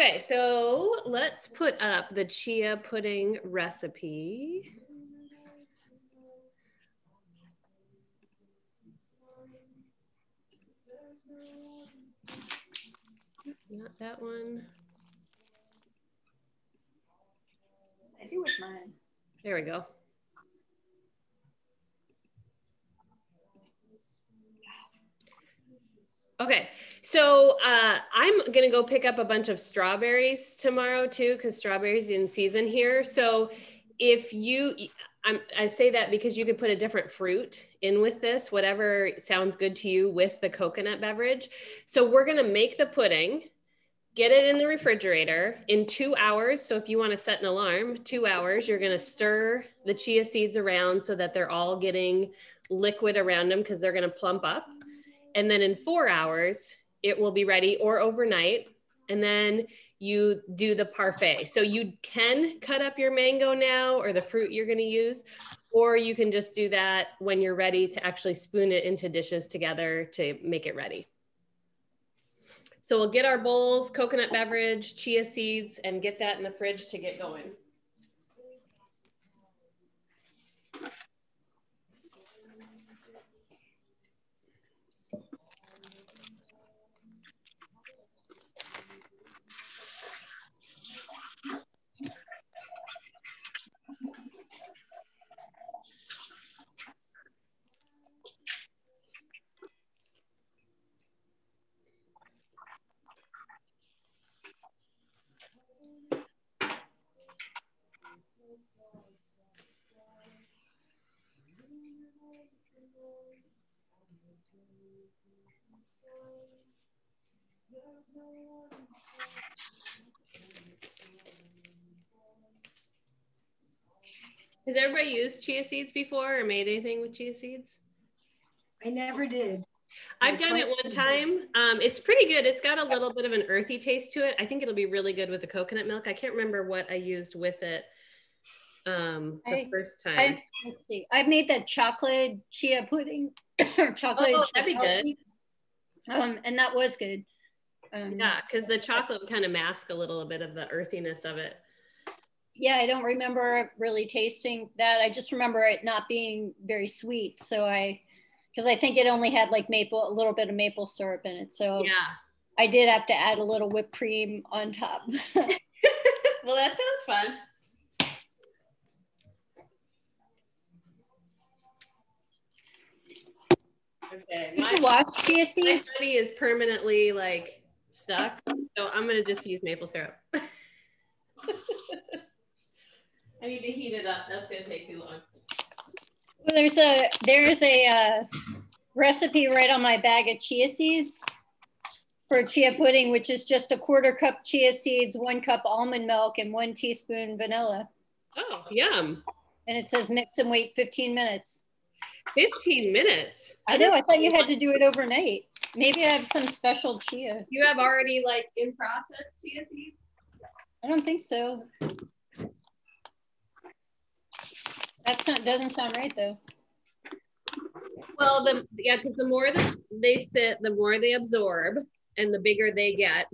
Okay, so let's put up the chia pudding recipe. Not that one. I do with mine. There we go. Okay, so I'm gonna go pick up a bunch of strawberries tomorrow too, because strawberries in season here. So if you, I say that because you could put a different fruit in with this, whatever sounds good to you with the coconut beverage. So we're gonna make the pudding, get it in the refrigerator in 2 hours. So if you want to set an alarm, 2 hours, you're going to stir the chia seeds around so that they're all getting liquid around them because they're going to plump up. And then in 4 hours, it will be ready, or overnight. And then you do the parfait. So you can cut up your mango now, or the fruit you're going to use, or you can just do that when you're ready to actually spoon it into dishes together to make it ready. So we'll get our bowls, coconut beverage, chia seeds, and get that in the fridge to get going. Has everybody used chia seeds before or made anything with chia seeds? I never did. I've done it one time. It's pretty good. It's got a little bit of an earthy taste to it. I think it'll be really good with the coconut milk. I can't remember what I used with it the first time. Let's see. I made the chocolate chia pudding. Chocolate. Oh, that'd be good. And that was good. Yeah, because the chocolate would kind of mask a little bit of the earthiness of it. Yeah, I don't remember really tasting that. I just remember it not being very sweet. So because I think it only had like a little bit of maple syrup in it. So yeah, I did have to add a little whipped cream on top. Well, that sounds fun. Okay, my buddy is permanently like stuck, so I'm gonna just use maple syrup. I need to heat it up. That's gonna take too long. Well, there's a recipe right on my bag of chia seeds for chia pudding, which is just a 1/4 cup chia seeds, 1 cup almond milk, and 1 teaspoon vanilla. Oh, yum! And it says mix and wait 15 minutes. 15 minutes? I know. I thought you had to do it overnight. Maybe I have some special chia. You have already like in process chia seeds? I don't think so. Doesn't sound right though. Well, because the more they sit, the more they absorb, and the bigger they get.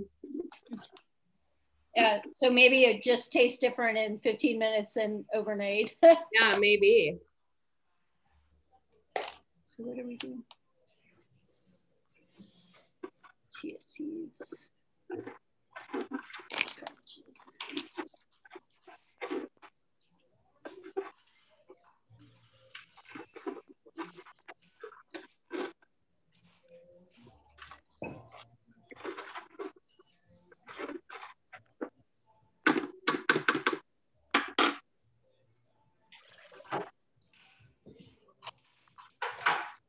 Yeah, so maybe it just tastes different in 15 minutes than overnight. Yeah, maybe. So what do we do? Chia seeds.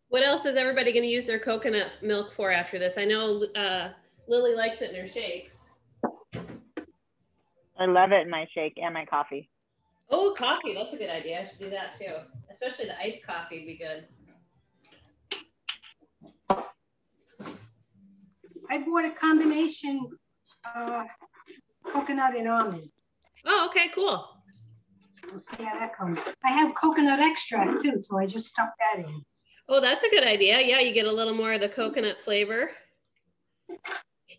What else is everybody going to use their coconut milk for after this? I know Lily likes it in her shakes. I love it in my shake and my coffee. Oh, coffee. That's a good idea. I should do that too. Especially the iced coffee would be good. I bought a combination coconut and almond. Oh, okay, cool. So we'll see how that comes. I have coconut extract too, so I just stuck that in. Oh, that's a good idea. Yeah, you get a little more of the coconut flavor.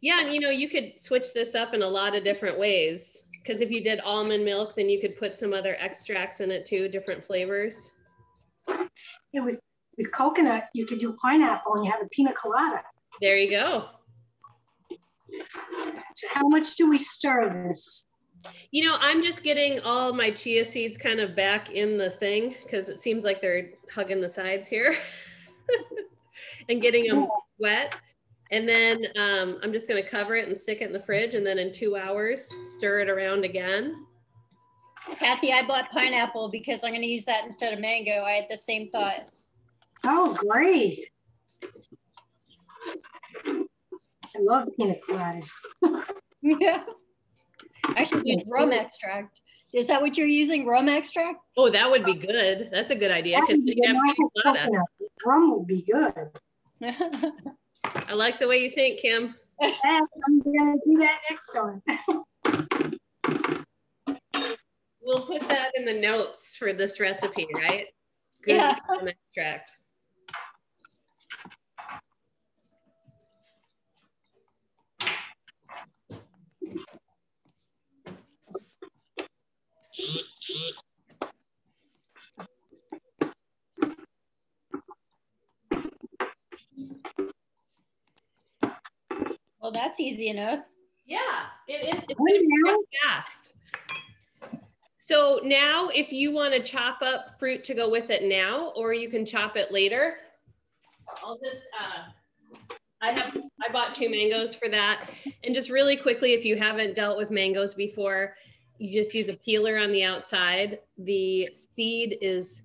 Yeah, and you could switch this up in a lot of different ways. Because if you did almond milk, then you could put some other extracts in it too, different flavors. Yeah, with coconut, you could do pineapple and you have a pina colada. There you go. So how much do we stir this? I'm just getting all my chia seeds kind of back in the thing because it seems like they're hugging the sides here and getting them wet. And then I'm just going to cover it and stick it in the fridge. And then in 2 hours, stir it around again. Kathy, I bought pineapple because I'm going to use that instead of mango. I had the same thought. Oh, great. I love pina coladas. Yeah. I should use rum extract. Is that what you're using, rum extract? Oh, that would be good. That's a good idea. Rum would be good. I like the way you think, Kim. I'm going to do that next time. We'll put that in the notes for this recipe, right? Good rum extract. Well, that's easy enough. Yeah, it is. It's going to be very fast. So now if you want to chop up fruit to go with it now, or you can chop it later. I'll just, I bought 2 mangoes for that. And just really quickly, if you haven't dealt with mangoes before, you just use a peeler on the outside. The seed is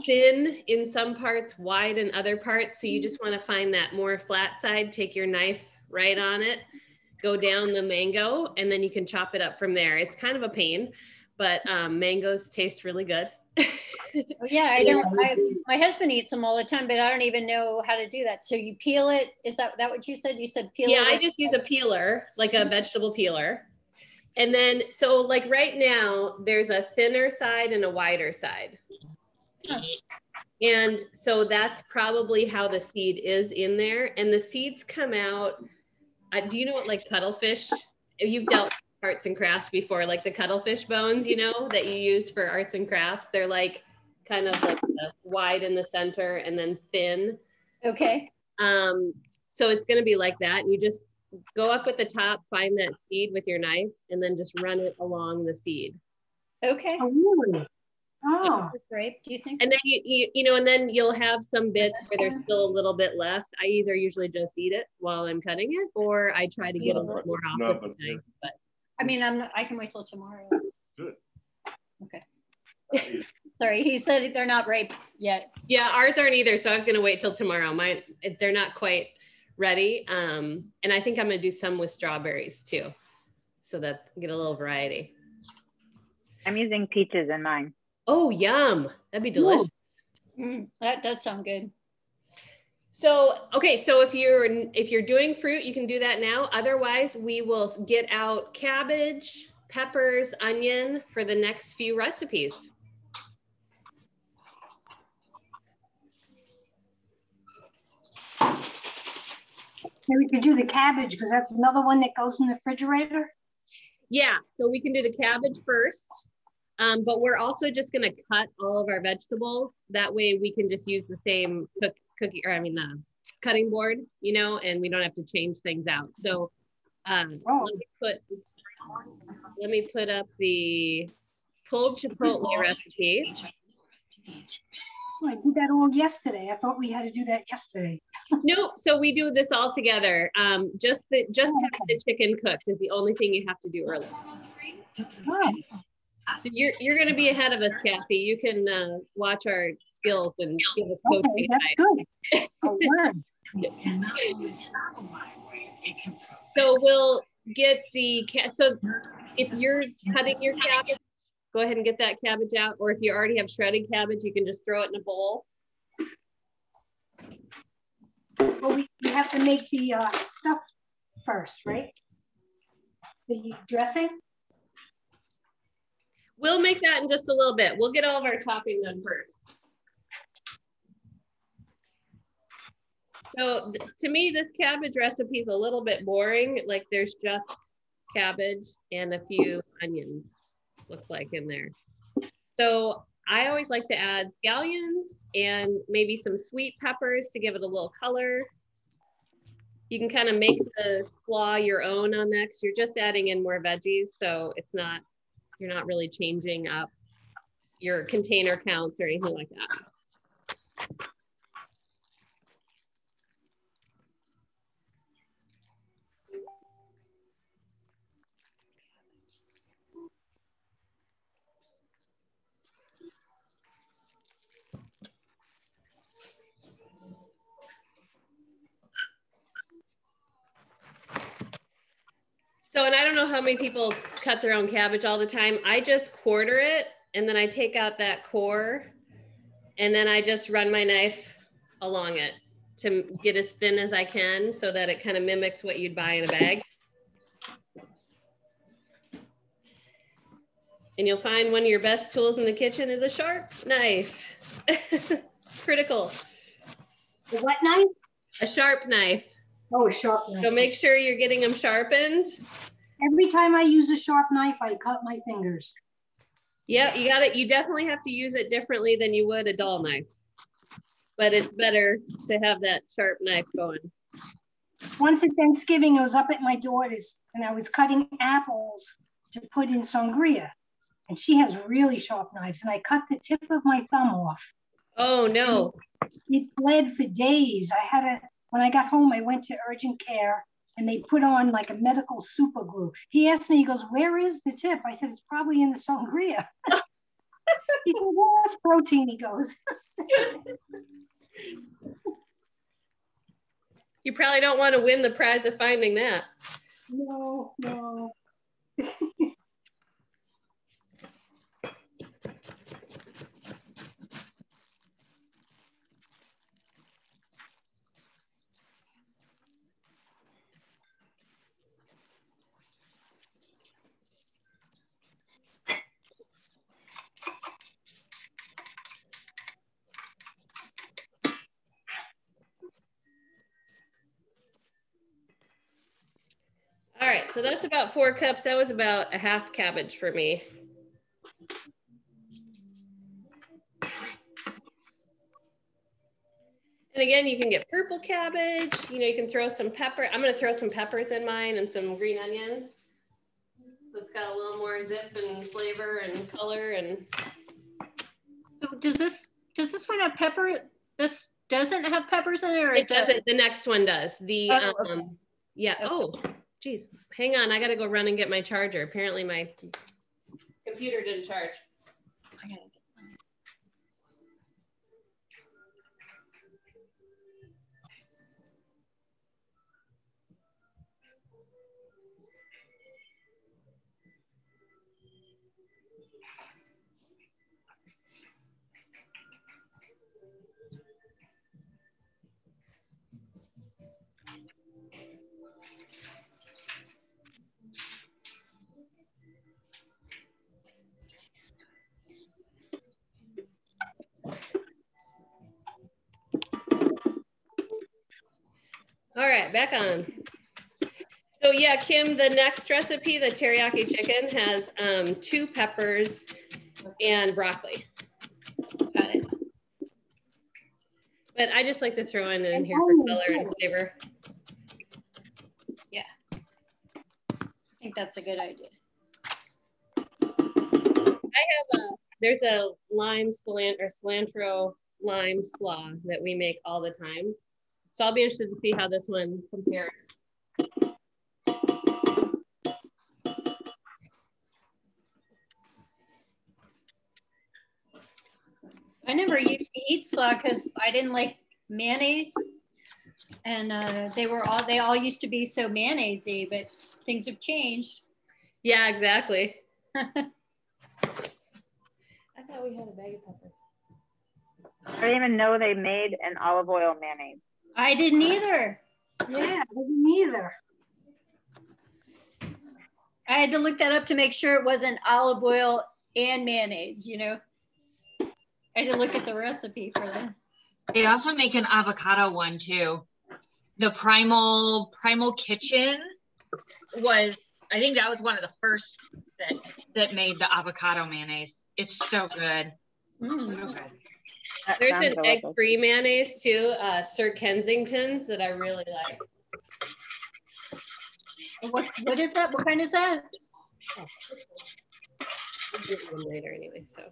thin in some parts, wide in other parts. So you just want to find that more flat side, take your knife right on it, go down the mango, and then you can chop it up from there. It's kind of a pain, but mangoes taste really good. Oh, yeah, my husband eats them all the time, but I don't even know how to do that. So you peel it. Is that what you said? You said peel it? Yeah, I just use a peeler, like a vegetable peeler. And then, so like right now, there's a thinner side and a wider side. Huh. And so that's probably how the seed is in there. And the seeds come out, do you know what like cuttlefish? You've dealt with arts and crafts before, like the cuttlefish bones, that you use for arts and crafts. They're like kind of like wide in the center and then thin. Okay. So it's going to be like that. And you just go up at the top, find that seed with your knife, and then just run it along the seed. Okay. Oh, really? Oh, so great. Do you think? And then and then you'll have some bits where there's still a little bit left. I either usually just eat it while I'm cutting it, or I try to get a little more off with the knife. But I mean, I can wait till tomorrow. Good. Okay. Sorry, he said they're not ripe yet. Yeah, ours aren't either. So I was going to wait till tomorrow. They're not quite ready. And I think I'm going to do some with strawberries too, so that I get a little variety. I'm using peaches in mine. Oh, yum. That'd be delicious. That does sound good. So, okay. So if you're doing fruit, you can do that now. Otherwise, we will get out cabbage, peppers, onion for the next few recipes. maybe we could do the cabbage because that's another one that goes in the refrigerator. Yeah, so we can do the cabbage first, but we're also just going to cut all of our vegetables. That way we can just use the same cutting board, and we don't have to change things out. So let me put up the pulled chipotle recipe. Oh, I did that all yesterday. I thought we had to do that yesterday. Nope. So we do this all together. Just having the chicken cooked is the only thing you have to do early. Oh. So you're going to be ahead of us, Kathy. You can watch our skills and give us coaching. Okay, that's good. I'll learn. So we'll get so if you're cutting your cabbage, go ahead and get that cabbage out. Or if you already have shredded cabbage, you can just throw it in a bowl. Well, we have to make the stuff first, right? The dressing? We'll make that in just a little bit. We'll get all of our topping done first. So to me, this cabbage recipe is a little bit boring. Like there's just cabbage and a few onions, looks like in there. So I always like to add scallions and maybe some sweet peppers to give it a little color. You can kind of make the slaw your own on that because you're just adding in more veggies. So it's not, you're not really changing up your container counts or anything like that. So, and I don't know how many people cut their own cabbage all the time. I just quarter it and then I take out that core and then I just run my knife along it to get as thin as I can so that it kind of mimics what you'd buy in a bag. And you'll find one of your best tools in the kitchen is a sharp knife. Critical. The what knife? A sharp knife. Oh, a sharp knife. So make sure you're getting them sharpened. Every time I use a sharp knife, I cut my fingers. Yeah, you got it. You definitely have to use it differently than you would a dull knife. But it's better to have that sharp knife going. Once at Thanksgiving, I was up at my daughter's and I was cutting apples to put in sangria. And she has really sharp knives. And I cut the tip of my thumb off. Oh, no. It bled for days. When I got home, I went to urgent care and they put on like a medical super glue. He asked me, he goes, "Where is the tip?" I said, "It's probably in the sangria." He said, "Well, that's protein," he goes. You probably don't want to win the prize of finding that. No, no. All right, so that's about 4 cups. That was about a half cabbage for me. And again, you can get purple cabbage. You know, you can throw some pepper. I'm going to throw some peppers in mine and some green onions. So it's got a little more zip and flavor and color. And So does this one have pepper? This doesn't have peppers in it, or it doesn't. The next one does. The okay. yeah. Okay. Oh, geez. Hang on. I got to go run and get my charger. Apparently my computer didn't charge. All right, back on. So yeah, Kim, the next recipe, the teriyaki chicken, has 2 peppers and broccoli. Got it. But I just like to throw in here for color and flavor. Yeah, I think that's a good idea. There's a cilantro lime slaw that we make all the time. So I'll be interested to see how this one compares. I never used to eat slaw because I didn't like mayonnaise, and they all used to be so mayonnaise-y, but things have changed. Yeah, exactly. I thought we had a bag of peppers. I didn't even know they made an olive oil mayonnaise. I didn't either. Yeah, I didn't either. I had to look that up to make sure it wasn't olive oil and mayonnaise, you know. I had to look at the recipe for that. They also make an avocado one too. the Primal Kitchen was, I think that was one of the first that made the avocado mayonnaise. It's so good. So good. There's an egg-free mayonnaise too, Sir Kensington's, that I really like. What is that? What kind is that? Oh. I'll get one later anyway, so.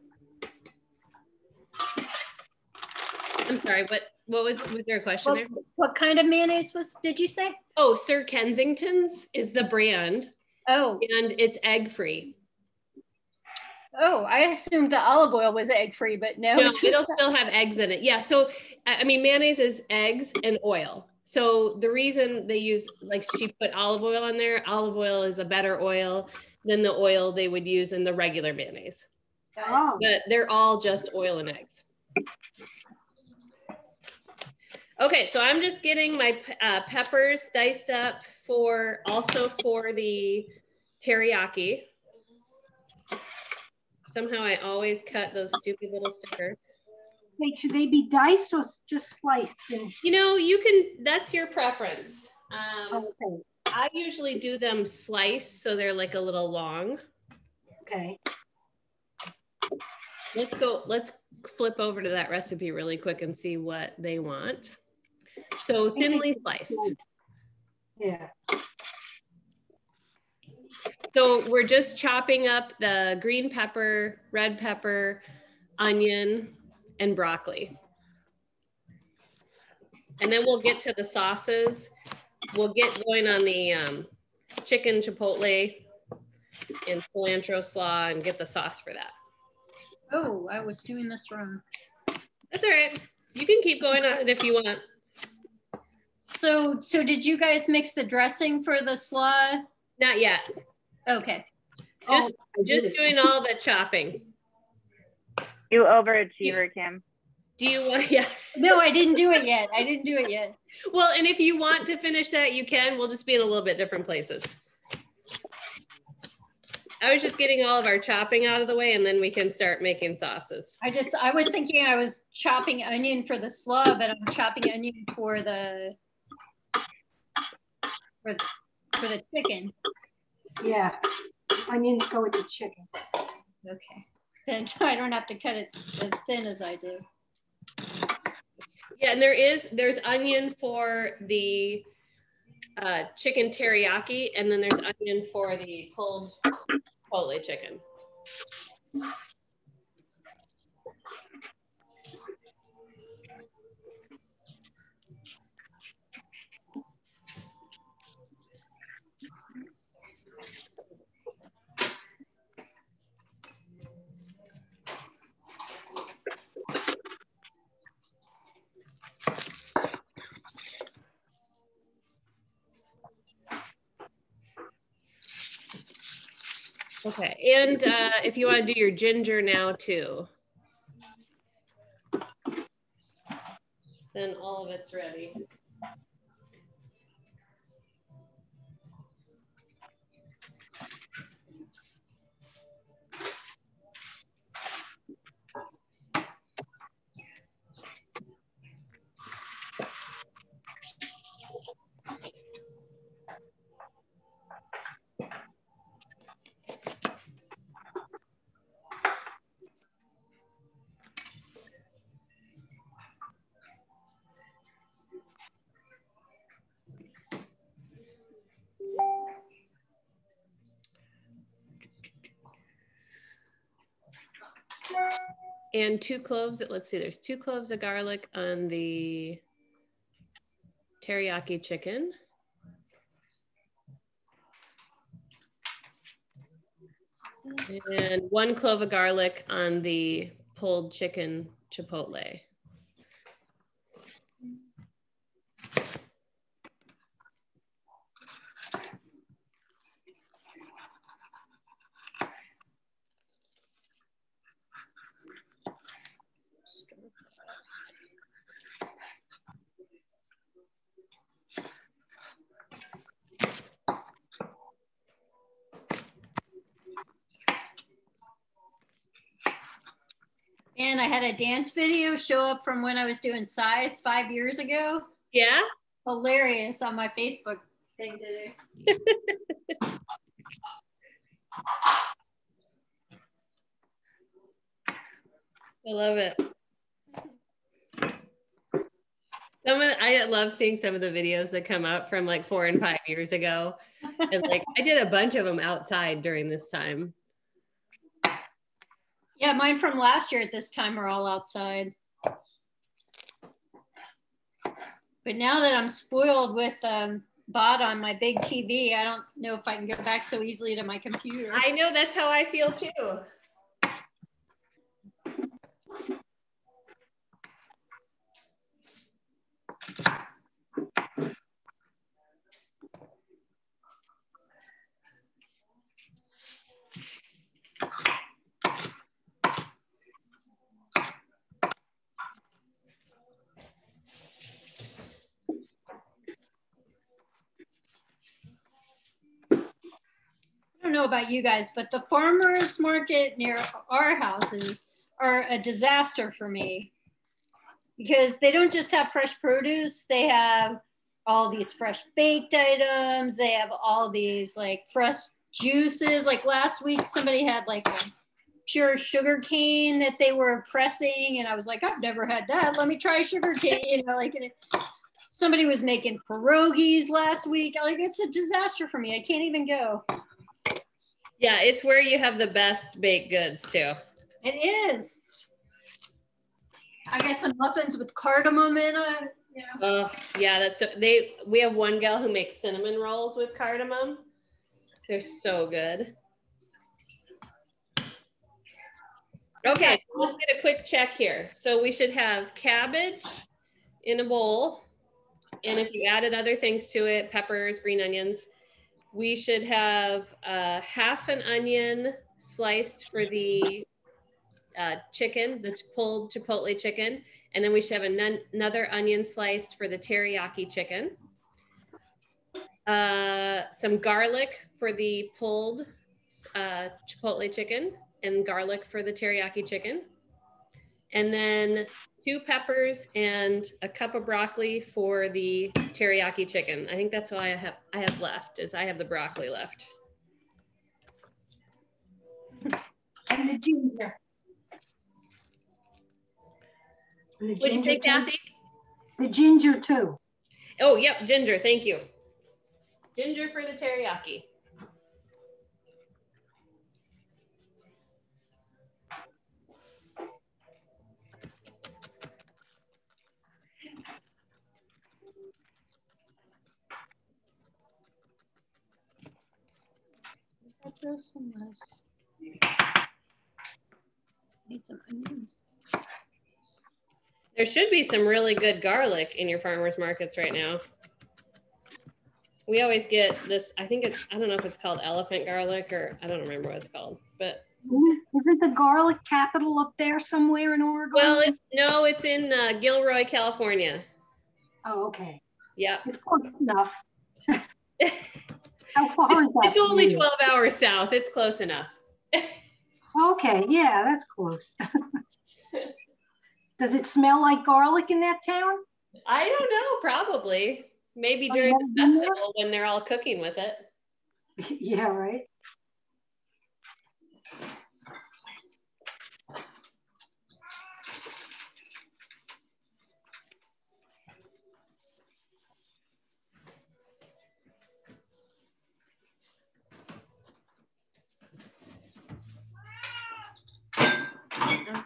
I'm sorry, what was there a question there? What kind of mayonnaise did you say? Oh, Sir Kensington's is the brand. Oh. And it's egg-free. Oh, I assumed the olive oil was egg-free, but no. No, it'll still have eggs in it. Yeah, so, I mean, mayonnaise is eggs and oil. So the reason they use, like she put olive oil on there, olive oil is a better oil than the oil they would use in the regular mayonnaise. Oh. But they're all just oil and eggs. Okay, so I'm just getting my peppers diced up also for the teriyaki. Somehow I always cut those stupid little stickers. Wait, should they be diced or just sliced? You know, that's your preference. Okay. I usually do them sliced, so they're like a little long. Okay. Let's flip over to that recipe really quick and see what they want. So thinly sliced. Yeah. So we're just chopping up the green pepper, red pepper, onion, and broccoli. And then we'll get to the sauces. We'll get going on the chicken chipotle and cilantro slaw and get the sauce for that. Oh, I was doing this wrong. That's all right. You can keep going on it if you want. So did you guys mix the dressing for the slaw? Not yet. Okay. Just doing all the chopping. You overachiever, Kim. Do you want, yeah. No, I didn't do it yet. Well, and if you want to finish that, you can. We'll just be in a little bit different places. I was just getting all of our chopping out of the way, and then we can start making sauces. I was thinking I was chopping onion for the slaw, but I'm chopping onion for the chicken. Yeah. Onions go with the chicken. Okay. Then I don't have to cut it as thin as I do. Yeah, and there's onion for the chicken teriyaki, and then there's onion for the pulled chipotle chicken. Okay, and if you want to do your ginger now too, then all of it's ready. And 2 cloves, let's see, there's 2 cloves of garlic on the teriyaki chicken. And 1 clove of garlic on the pulled chicken chipotle. And I had a dance video show up from when I was doing size 5 years ago. Yeah? hilarious on my Facebook thing today. I love it. I love seeing some of the videos that come out from like 4 and 5 years ago. And like I did a bunch of them outside during this time. Yeah, mine from last year at this time are all outside. But now that I'm spoiled with bot on my big TV, I don't know if I can go back so easily to my computer. I know, that's how I feel too. I don't know about you guys, but the farmers market near our houses are a disaster for me because they don't just have fresh produce, they have all these fresh baked items, they have all these like fresh juices. Like last week somebody had like a pure sugar cane that they were pressing, and I was like, I've never had that, let me try sugar cane, you know, like somebody was making pierogies last week. Like, it's a disaster for me, I can't even go. Yeah, it's where you have the best baked goods too. It is. I got some muffins with cardamom in it. Yeah. Oh, yeah, we have one gal who makes cinnamon rolls with cardamom. They're so good. Okay, so let's get a quick check here. So we should have cabbage in a bowl. And if you added other things to it, peppers, green onions, we should have half an onion sliced for the chicken, the pulled Chipotle chicken. And then we should have another onion sliced for the teriyaki chicken. Some garlic for the pulled Chipotle chicken and garlic for the teriyaki chicken. And then 2 peppers and a cup of broccoli for the teriyaki chicken. I think that's all I have left, is I have the broccoli left. And the ginger. What did you say, Kathy? The ginger too. Oh, yep, ginger, thank you. Ginger for the teriyaki. Some less. Need some onions. There should be some really good garlic in your farmers markets right now. We always get this, I don't know if it's called elephant garlic, or I don't remember what it's called, but. Isn't the garlic capital up there somewhere in Oregon? Well, no, it's in Gilroy, California. Oh, okay. Yeah. It's close enough. How far is that? It's only 12 hours south. It's close enough. Okay, yeah, that's close. Does it smell like garlic in that town? I don't know, probably. Maybe during the festival when they're all cooking with it. Yeah, right.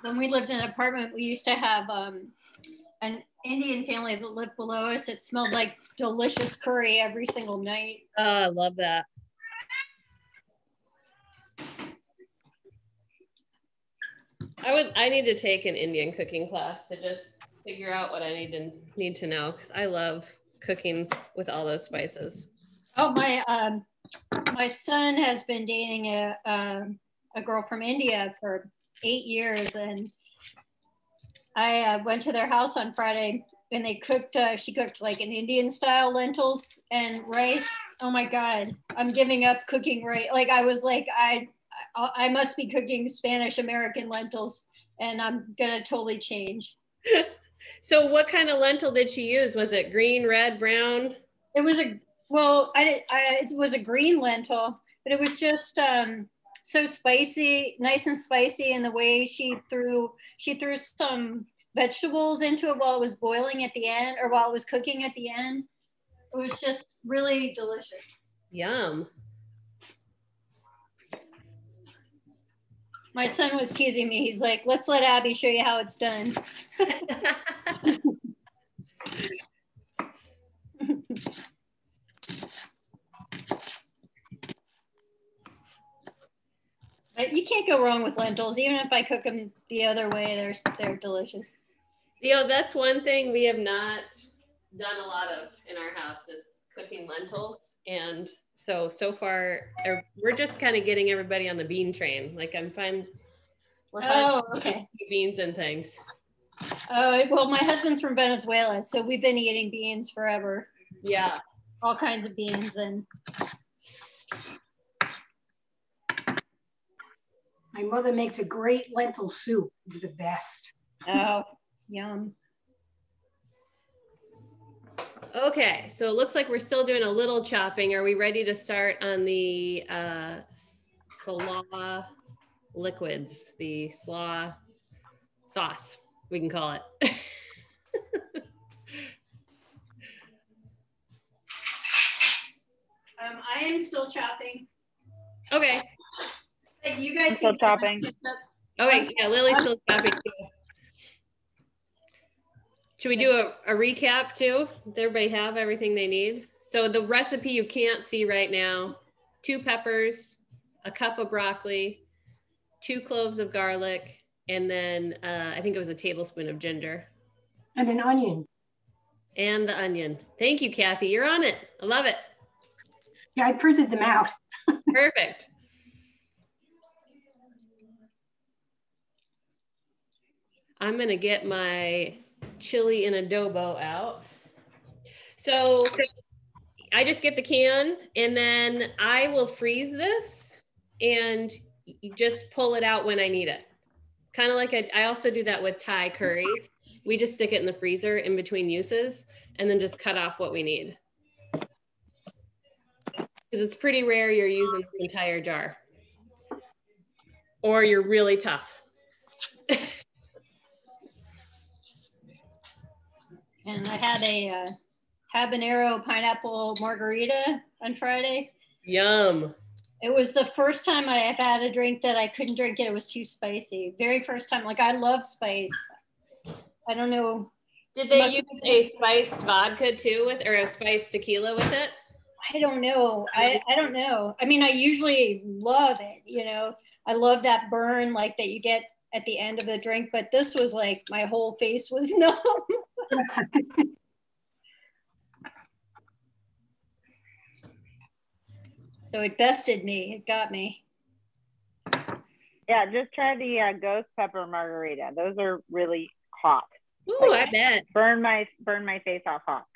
When we lived in an apartment, we used to have an Indian family that lived below us. It smelled like delicious curry every single night. Oh, I love that. I need to take an Indian cooking class to just figure out what I need to know, because I love cooking with all those spices. Oh, my son has been dating a girl from India for 8 years, and I went to their house on Friday, and they cooked. She cooked like an Indian style lentils and rice. Oh my God, I'm giving up cooking rice. Like I was like, I must be cooking Spanish American lentils, and I'm gonna totally change. So what kind of lentil did she use? Was it green, red, brown? It was it was a green lentil, but it was just so spicy, nice and spicy. And the way she threw some vegetables into it while it was boiling at the end, or while it was cooking at the end. It was just really delicious. Yum. My son was teasing me. He's like, let's let Abby show you how it's done. But you can't go wrong with lentils. Even if I cook them the other way, they're delicious. That's one thing we have not done a lot of in our house is cooking lentils. And so far, we're just kind of getting everybody on the bean train. Like we're finding beans and things. Oh, well, my husband's from Venezuela, so we've been eating beans forever. Yeah. All kinds of beans. And my mother makes a great lentil soup. It's the best. Oh, yum. Okay, so it looks like we're still doing a little chopping. Are we ready to start on the slaw liquids, the slaw sauce, we can call it? I am still chopping. Okay. You guys Still chopping. Okay, yeah, Lily's still chopping too. Should we do a recap too? Does everybody have everything they need? So the recipe you can't see right now: 2 peppers, a cup of broccoli, 2 cloves of garlic, and then I think it was a tablespoon of ginger. And an onion. And the onion. Thank you, Kathy. You're on it. I love it. Yeah, I printed them out. Perfect. I'm gonna get my chili and adobo out. So I just get the can and then I will freeze this and you just pull it out when I need it. Kind of like I also do that with Thai curry. We just stick it in the freezer in between uses and then just cut off what we need. Because it's pretty rare you're using the entire jar. Or you're really tough. And I had a habanero pineapple margarita on Friday. Yum. It was the first time I have had a drink that I couldn't drink it. It was too spicy. Very first time. Like, I love spice. I don't know. Did they use a spiced vodka too with, or a spiced tequila with it? I don't know. I don't know. I mean, I usually love it, you know. I love that burn like that you get at the end of the drink, but this was like my whole face was numb. So it bested me. It got me. Yeah, just try the ghost pepper margarita. Those are really hot. Ooh, like, I bet. Burn my face off hot.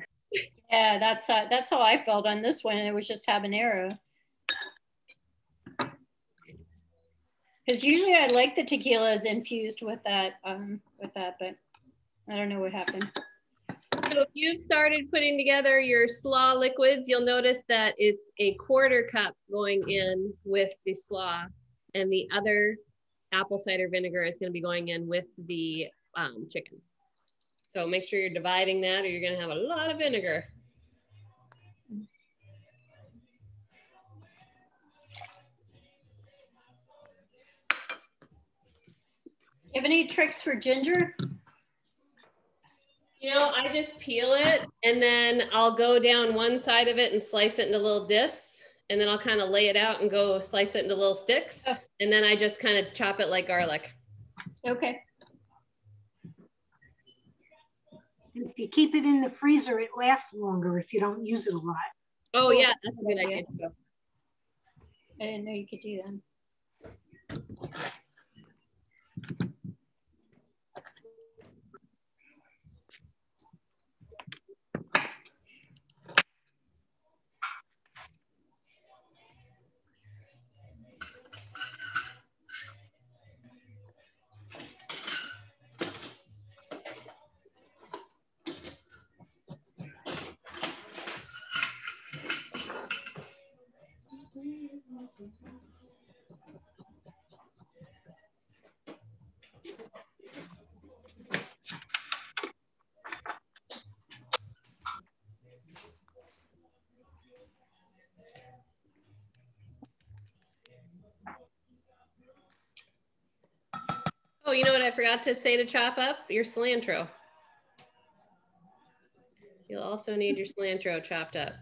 Yeah, that's how I felt on this one. It was just habanero. Because usually I like the tequilas infused with that, but I don't know what happened. So if you've started putting together your slaw liquids, you'll notice that it's a 1/4 cup going in with the slaw, and the other apple cider vinegar is going to be going in with the chicken. So make sure you're dividing that or you're going to have a lot of vinegar. You have any tricks for ginger? You know, I just peel it and then I'll go down one side of it and slice it into little discs. And then I'll kind of lay it out and go slice it into little sticks. Oh. And then I just kind of chop it like garlic. Okay. If you keep it in the freezer, it lasts longer if you don't use it a lot. Oh yeah, that's a good idea too. I didn't know you could do that. you know what I forgot to say to chop up? Your cilantro. You'll also need your cilantro chopped up.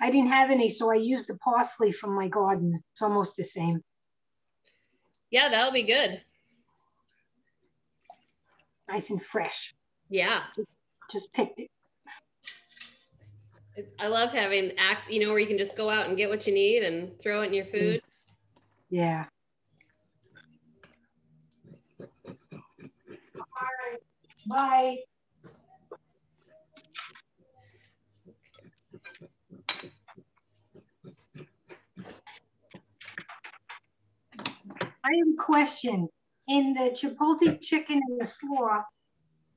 I didn't have any, so I used the parsley from my garden. It's almost the same. Yeah, that'll be good. Nice and fresh. Yeah. Just picked it. I love having you know, where you can just go out and get what you need and throw it in your food. Yeah. All right. Bye. I have a question. In the Chipotle chicken and the slaw,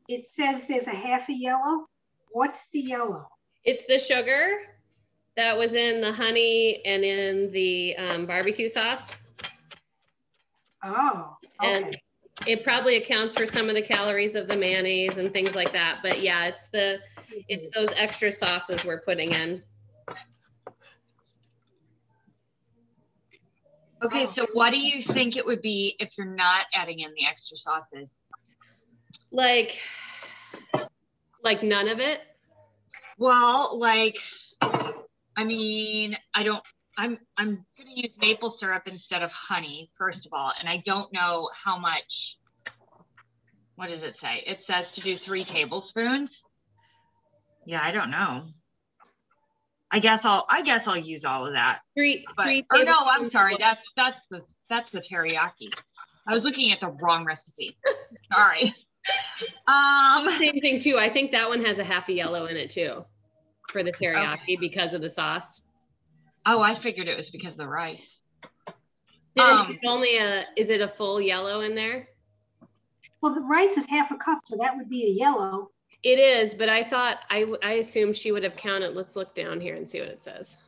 it says there's a half a yellow. What's the yellow? It's the sugar that was in the honey and in the barbecue sauce. Oh, okay. And it probably accounts for some of the calories of the mayonnaise and things like that. But yeah, it's those extra sauces we're putting in. Okay, so what do you think it would be if you're not adding in the extra sauces? Like none of it? Well, like, I mean, I'm going to use maple syrup instead of honey, first of all. And I don't know how much, what does it say? It says to do 3 tablespoons. Yeah, I don't know. I guess I'll use all of that. Three or no, I'm sorry. That's the teriyaki. I was looking at the wrong recipe. Sorry. Same thing too. I think that one has a half a yellow in it too for the teriyaki because of the sauce. Oh, I figured it was because of the rice. Is it a full yellow in there? Well, the rice is half a cup, so that would be a yellow. It is, but I thought I assumed she would have counted. Let's look down here and see what it says.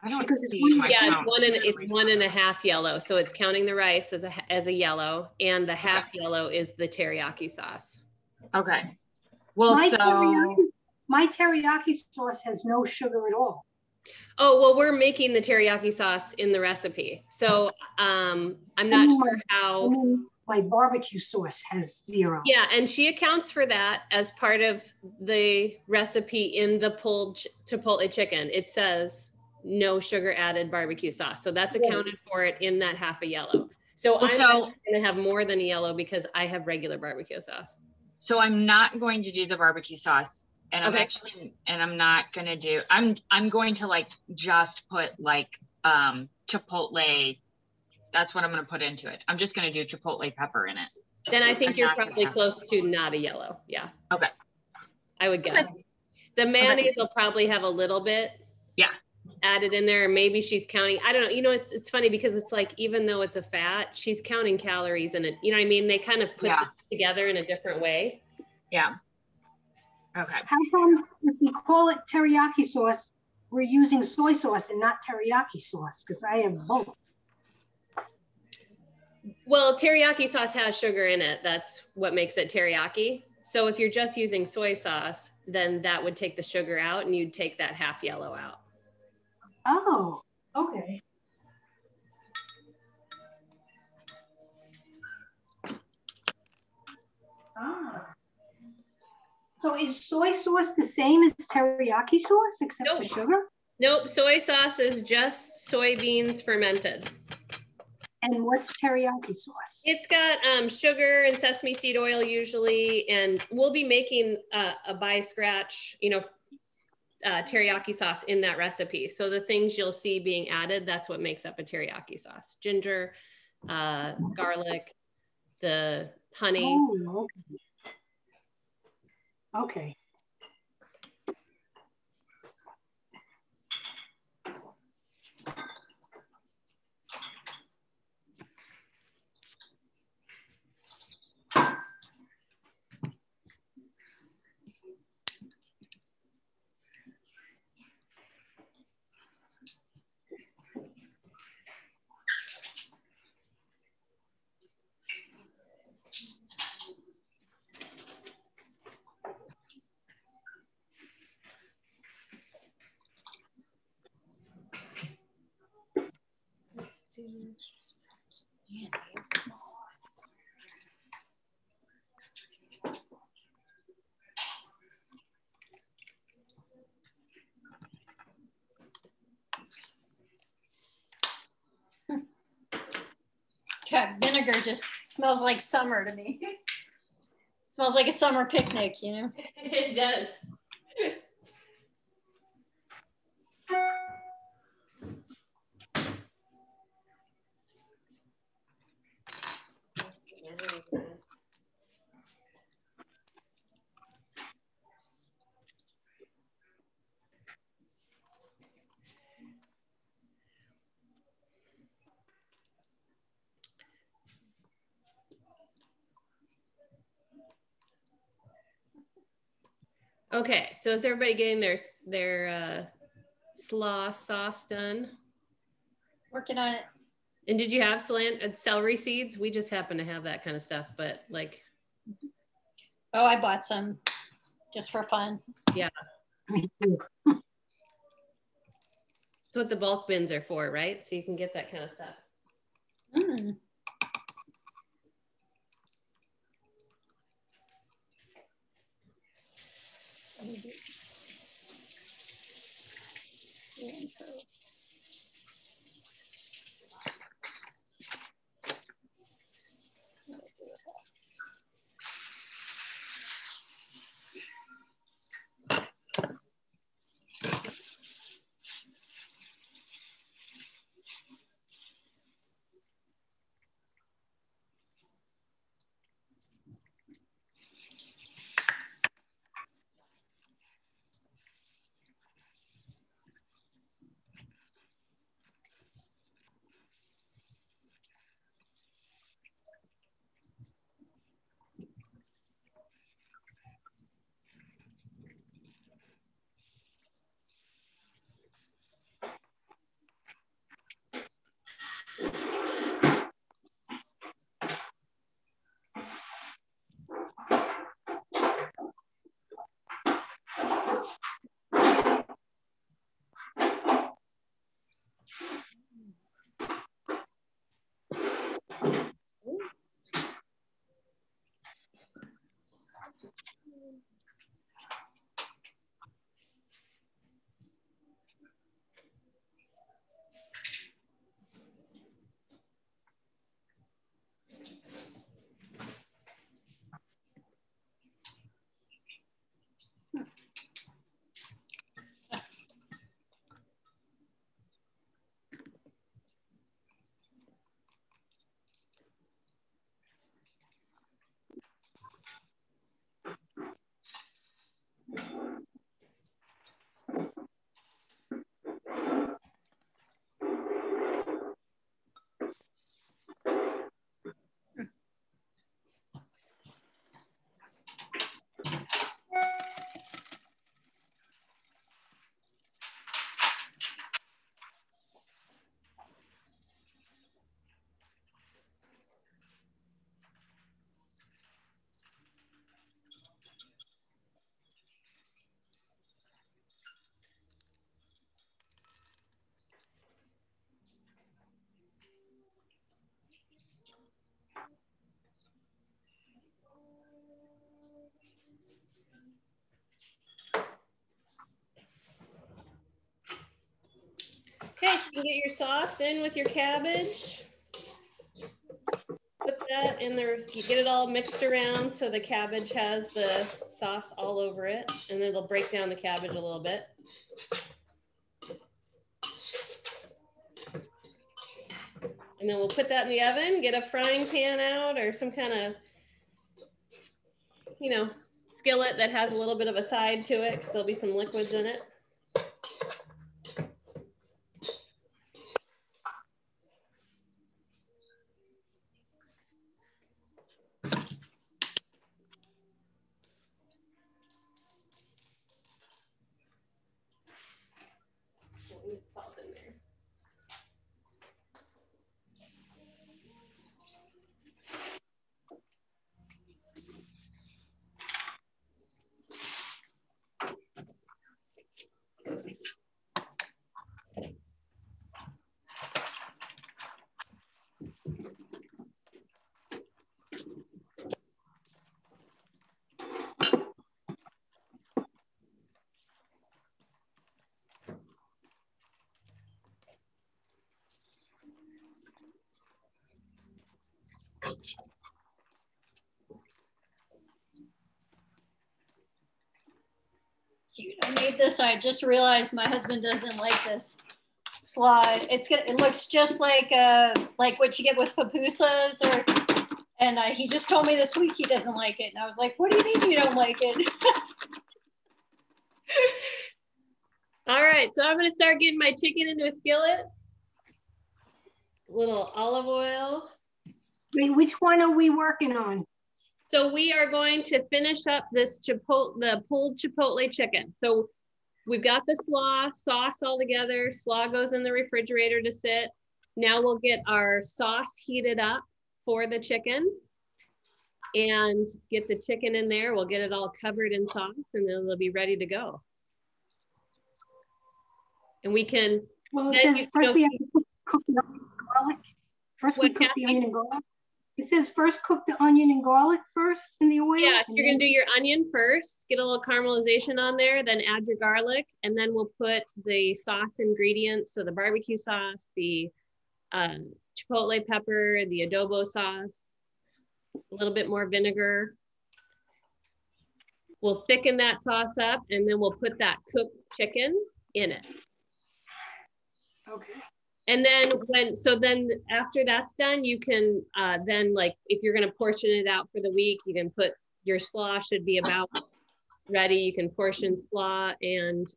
I don't see it's 1.5 yellow. So it's counting the rice as a yellow, and the half yellow is the teriyaki sauce. Okay. Well, my teriyaki sauce has no sugar at all. Oh, well, we're making the teriyaki sauce in the recipe. So I'm not sure how. My barbecue sauce has 0. Yeah, and she accounts for that as part of the recipe in the pulled Chipotle chicken. It says no sugar added barbecue sauce. So that's accounted for it in that half a yellow. So I'm going to have more than a yellow because I have regular barbecue sauce. So I'm not going to do the barbecue sauce. And I'm not going to do, I'm going to like just put like Chipotle. That's what I'm going to put into it. I'm just going to do Chipotle pepper in it. Then I think you're probably close to not a yellow. Yeah. Okay. I would guess. The mayonnaise will probably have a little bit added in there. Maybe she's counting. I don't know. You know, it's funny because it's like, even though it's a fat, she's counting calories in it. You know what I mean? They kind of put it together in a different way. Yeah. Okay. How come if we call it teriyaki sauce, we're using soy sauce and not teriyaki sauce? Because I have both. Well, teriyaki sauce has sugar in it. That's what makes it teriyaki. So if you're just using soy sauce, then that would take the sugar out and you'd take that half yellow out. Oh, okay. So is soy sauce the same as teriyaki sauce except for sugar? Nope, soy sauce is just soybeans fermented. And what's teriyaki sauce? It's got sugar and sesame seed oil usually, and we'll be making a by scratch, teriyaki sauce in that recipe. So the things you'll see being added, that's what makes up a teriyaki sauce. Ginger, garlic, the honey. Oh, okay. God, vinegar just smells like summer to me. Smells like a summer picnic, you know? It does. Okay, so is everybody getting their slaw sauce done? Working on it. And did you have celery seeds? We just happen to have that kind of stuff, but like. Oh, I bought some just for fun. Yeah. Me too. That's what the bulk bins are for, right? So you can get that kind of stuff. Mm. Okay, so you get your sauce in with your cabbage. Put that in there, you get it all mixed around so the cabbage has the sauce all over it, and then it'll break down the cabbage a little bit. And then we'll put that in the oven, get a frying pan out or some kind of, you know, skillet that has a little bit of a side to it because there'll be some liquids in it. We'll get salt in there. Cute. I made this. I just realized my husband doesn't like this slide. It looks just like what you get with pupusas, and he just told me this week he doesn't like it, and I was like, what do you mean you don't like it? All right, so I'm gonna start getting my chicken into a skillet. A little olive oil. Wait, which one are we working on? So we are going to finish up this the pulled Chipotle chicken. So we've got the slaw sauce all together. Slaw goes in the refrigerator to sit. Now we'll get our sauce heated up for the chicken and get the chicken in there. We'll get it all covered in sauce and then it'll be ready to go. And we can, well, it says first we have to cook the garlic. First we cook the onion and garlic. It says first cook the onion and garlic first in the oil. Yeah, so you're gonna do your onion first, get a little caramelization on there, then add your garlic, and then we'll put the sauce ingredients, so the barbecue sauce, the chipotle pepper, the adobo sauce, a little bit more vinegar. We'll thicken that sauce up, and then we'll put that cooked chicken in it. Okay. And then then after that's done, you can then, like, if you're gonna portion it out for the week, you can put your slaw should be about ready. You can portion slaw and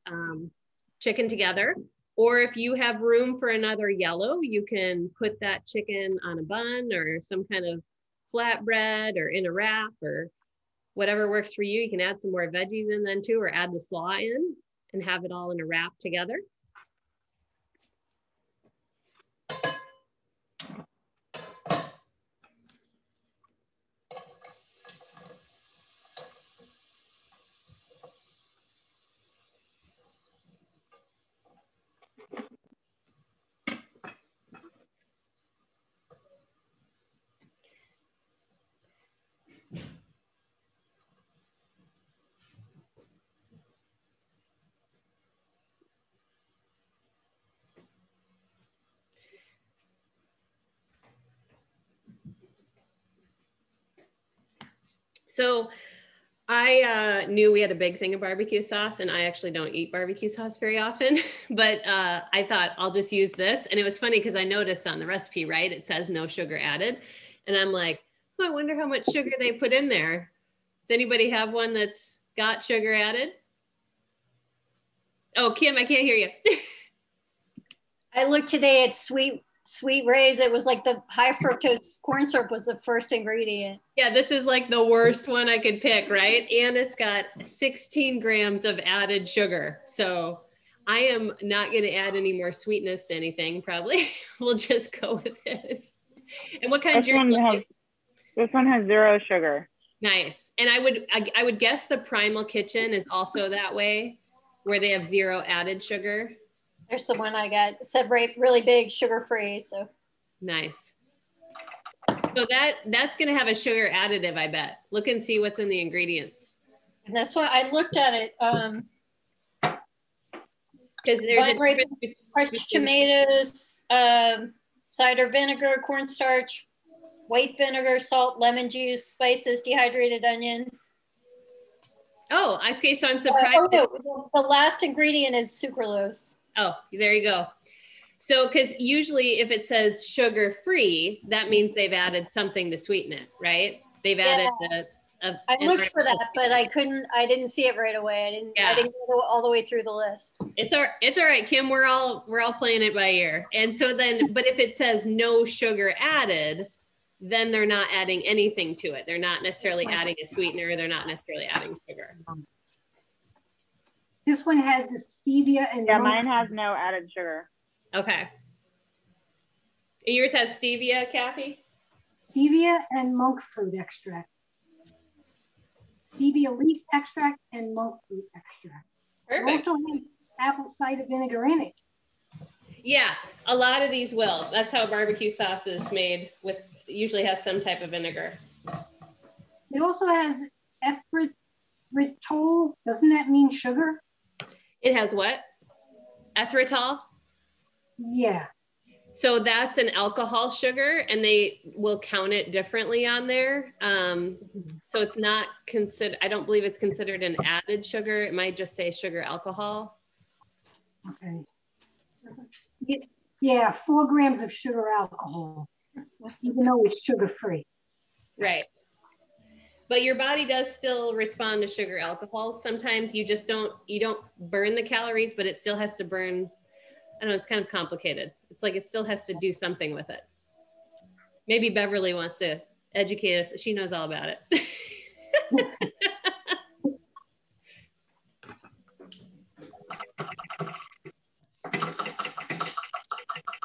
chicken together. Or if you have room for another yellow, you can put that chicken on a bun or some kind of flatbread or in a wrap or whatever works for you. You can add some more veggies in then too, or add the slaw in and have it all in a wrap together. So I knew we had a big thing of barbecue sauce, and I actually don't eat barbecue sauce very often, but I thought I'll just use this. And it was funny because I noticed on the recipe, right, it says no sugar added. And I'm like, oh, I wonder how much sugar they put in there. Does anybody have one that's got sugar added? Oh, Kim, I can't hear you. I looked today at Sweet Ray's. It was like the high fructose corn syrup was the first ingredient. Yeah, this is like the worst one I could pick, right? And it's got 16 grams of added sugar. So I am not going to add any more sweetness to anything, probably. We'll just go with this. And what kind of this one has 0 sugar. Nice. And I would guess the Primal Kitchen is also that way, where they have 0 added sugar. There's the one I got. It said really big, sugar-free, so. Nice. So that's going to have a sugar additive, I bet. Look and see what's in the ingredients. And that's why I looked at it. Because there's crushed tomatoes, cider vinegar, cornstarch, white vinegar, salt, lemon juice, spices, dehydrated onion. Oh, okay. So I'm surprised. No, the last ingredient is sucralose. Oh, there you go. So, because usually if it says sugar-free, that means they've added something to sweeten it, right? They've added I looked for that, but I didn't see it right away. I didn't go all the way through the list. It's all right, Kim. We're all playing it by ear. And so then, but if it says no sugar added, then they're not adding anything to it. They're not necessarily adding a sweetener. They're not necessarily adding sugar. This one has the stevia and mine has no added sugar. Okay. Yours has stevia, Kathy? Stevia and monk fruit extract. Stevia leaf extract and monk fruit extract. Perfect. It also has apple cider vinegar in it. Yeah, a lot of these will. That's how barbecue sauce is made, usually has some type of vinegar. It also has erythritol. Doesn't that mean sugar? It has what? Erythritol? Yeah. So that's an alcohol sugar, and they will count it differently on there. So it's not considered, I don't believe it's considered an added sugar. It might just say sugar alcohol. Okay. Yeah, 4 grams of sugar alcohol, even though it's sugar-free. Right. But your body does still respond to sugar alcohol. Sometimes you just you don't burn the calories, but it still has to burn. I don't know, it's kind of complicated. It's like it still has to do something with it. Maybe Beverly wants to educate us. She knows all about it.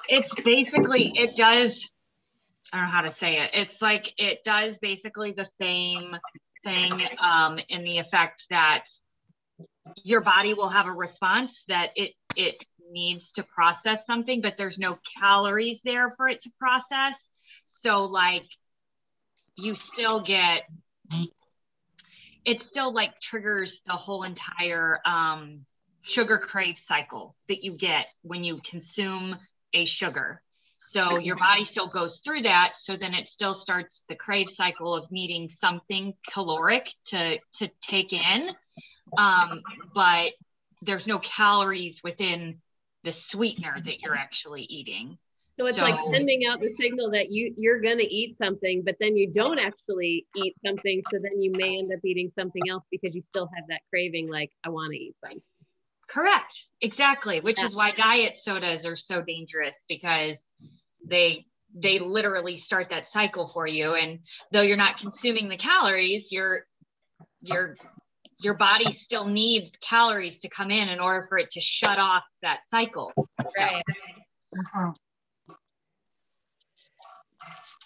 It's basically, it does, I don't know how to say it. It's like, it does basically the same thing in the effect that your body will have a response that it needs to process something, but there's no calories there for it to process. So like you still get, it still like triggers the whole entire sugar crave cycle that you get when you consume a sugar. So your body still goes through that. So then it still starts the crave cycle of needing something caloric to take in. But there's no calories within the sweetener that you're actually eating. So it's like sending out the signal that you're going to eat something, but then you don't actually eat something. So then you may end up eating something else because you still have that craving, like, I want to eat something. Correct. Exactly. Which is why diet sodas are so dangerous, because they literally start that cycle for you. And though you're not consuming the calories, your body still needs calories to come in order for it to shut off that cycle. Right. Uh-huh.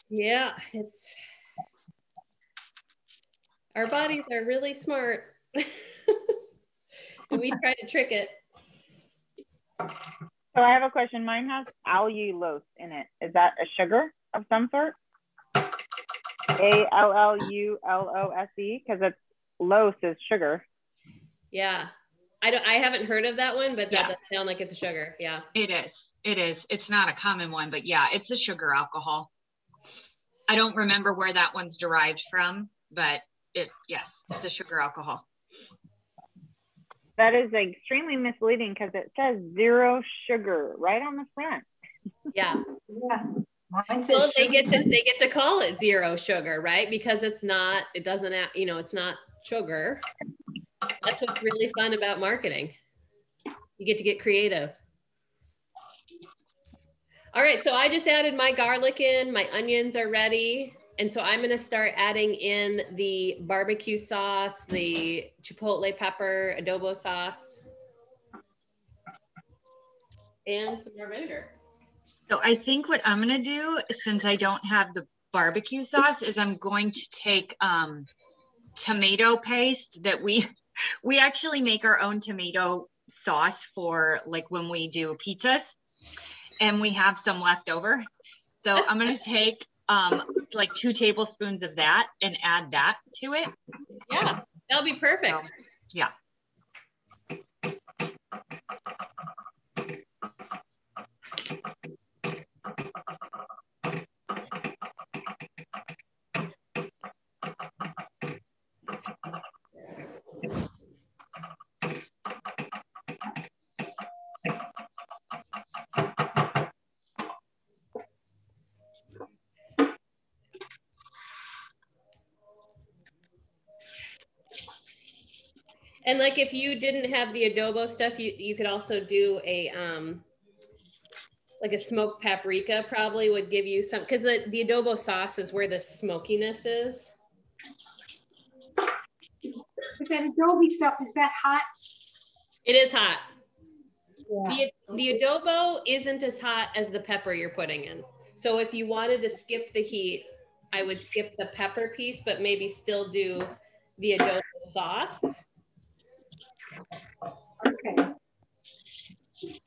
Yeah, our bodies are really smart. And we try to trick it. So I have a question. Mine has allulose in it. Is that a sugar of some sort? ALLULOSE, because it's lose is sugar. Yeah, I haven't heard of that one, but that does sound like it's a sugar. Yeah, it is. It's not a common one, but yeah, it's a sugar alcohol. I don't remember where that one's derived from, but yes, it's a sugar alcohol. That is extremely misleading because it says 0 sugar right on the front. Yeah. Yeah. Well, they get to call it 0 sugar, right? Because it's not sugar. That's what's really fun about marketing. You get to get creative. All right, so I just added my garlic in, my onions are ready. And so I'm gonna start adding in the barbecue sauce, the chipotle pepper, adobo sauce, and some more vinegar. So I think what I'm gonna do, since I don't have the barbecue sauce, is I'm going to take tomato paste that we actually make our own tomato sauce for like when we do pizzas, and we have some left over. So I'm gonna take like 2 tablespoons of that and add that to it. Yeah, that'll be perfect. So, yeah. And like if you didn't have the adobo stuff, you could also do a like a smoked paprika probably would give you some, because the adobo sauce is where the smokiness is. But that adobe stuff, is that hot? It is hot. Yeah. The adobo isn't as hot as the pepper you're putting in. So if you wanted to skip the heat, I would skip the pepper piece, but maybe still do the adobo sauce. Okay.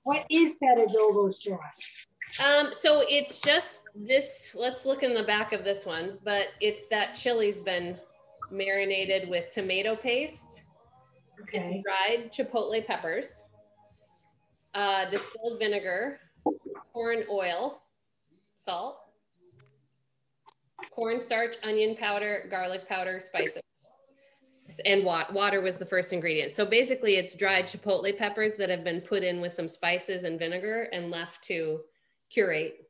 What is that adobo sauce? So it's just this, let's look in the back of this one, but it's that chili's been marinated with tomato paste. Okay. It's dried chipotle peppers, distilled vinegar, corn oil, salt, cornstarch, onion powder, garlic powder, spices. And water was the first ingredient. So basically it's dried chipotle peppers that have been put in with some spices and vinegar and left to curate.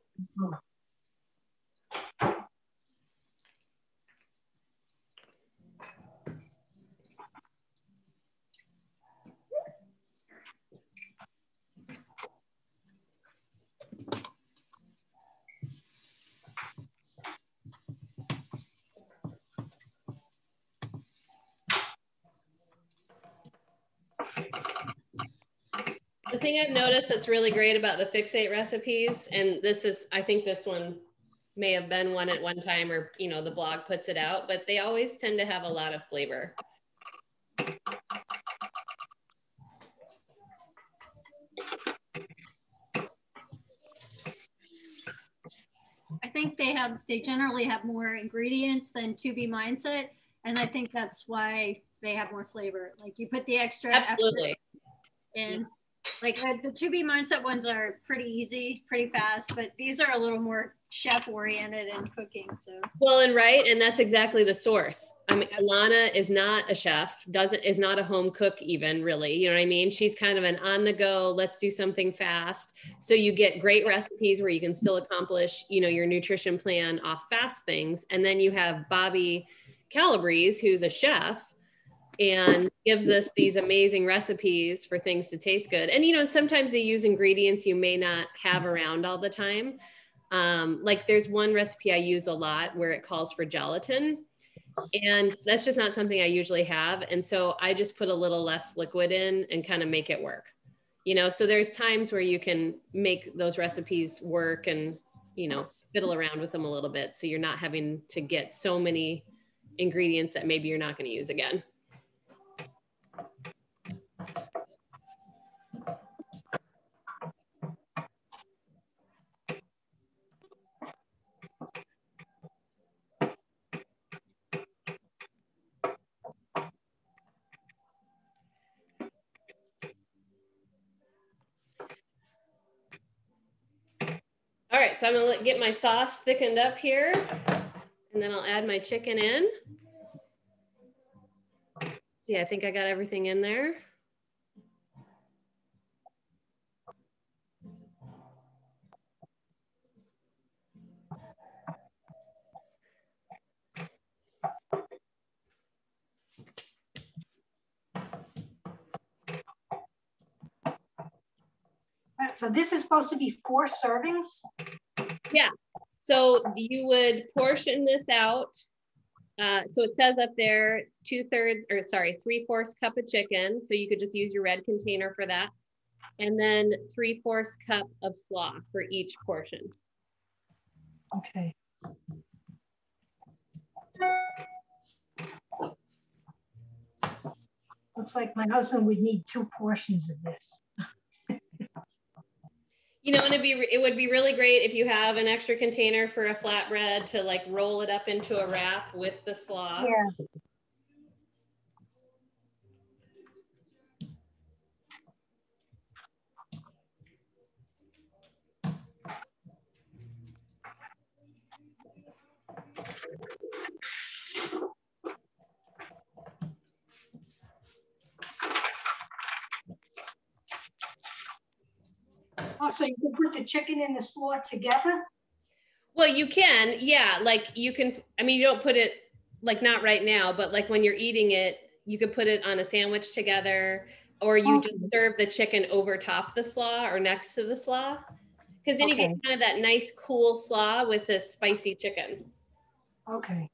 The thing I've noticed that's really great about the fixate recipes, and this is, I think this one may have been one at one time, or, you know, the blog puts it out, but they always tend to have a lot of flavor. I think they generally have more ingredients than To Be Mindset. And I think that's why they have more flavor. Like you put the extra Absolutely. effort in. Like the To Be Mindset ones are pretty easy, pretty fast, but these are a little more chef oriented in cooking. So well, and right, and that's exactly the source. I mean, Alana is not a chef, is not a home cook even, really. You know what I mean? She's kind of an on the go, let's do something fast. So you get great recipes where you can still accomplish, you know, your nutrition plan off fast things. And then you have Bobby Calabrese, who's a chef, and gives us these amazing recipes for things to taste good. And, you know, sometimes they use ingredients you may not have around all the time. Like there's one recipe I use a lot where it calls for gelatin, and that's just not something I usually have. And so I just put a little less liquid in and kind of make it work, you know? So there's times where you can make those recipes work and, you know, fiddle around with them a little bit. So you're not having to get so many ingredients that maybe you're not going to use again. All right, so I'm gonna get my sauce thickened up here, and then I'll add my chicken in. So yeah, I think I got everything in there. So this is supposed to be 4 servings? Yeah, so you would portion this out. So it says up there 3/4 cup of chicken. So you could just use your red container for that. And then 3/4 cup of slaw for each portion. Okay. Looks like my husband would need 2 portions of this. You know, and it would be really great if you have an extra container for a flatbread to like roll it up into a wrap with the slaw. Yeah. Oh, so you can put the chicken and the slaw together? Well, you can, yeah. Like you can, I mean, you don't put it, like not right now, but like when you're eating it, you could put it on a sandwich together, or you just serve the chicken over top the slaw or next to the slaw. Because then you get kind of that nice cool slaw with the spicy chicken. Okay.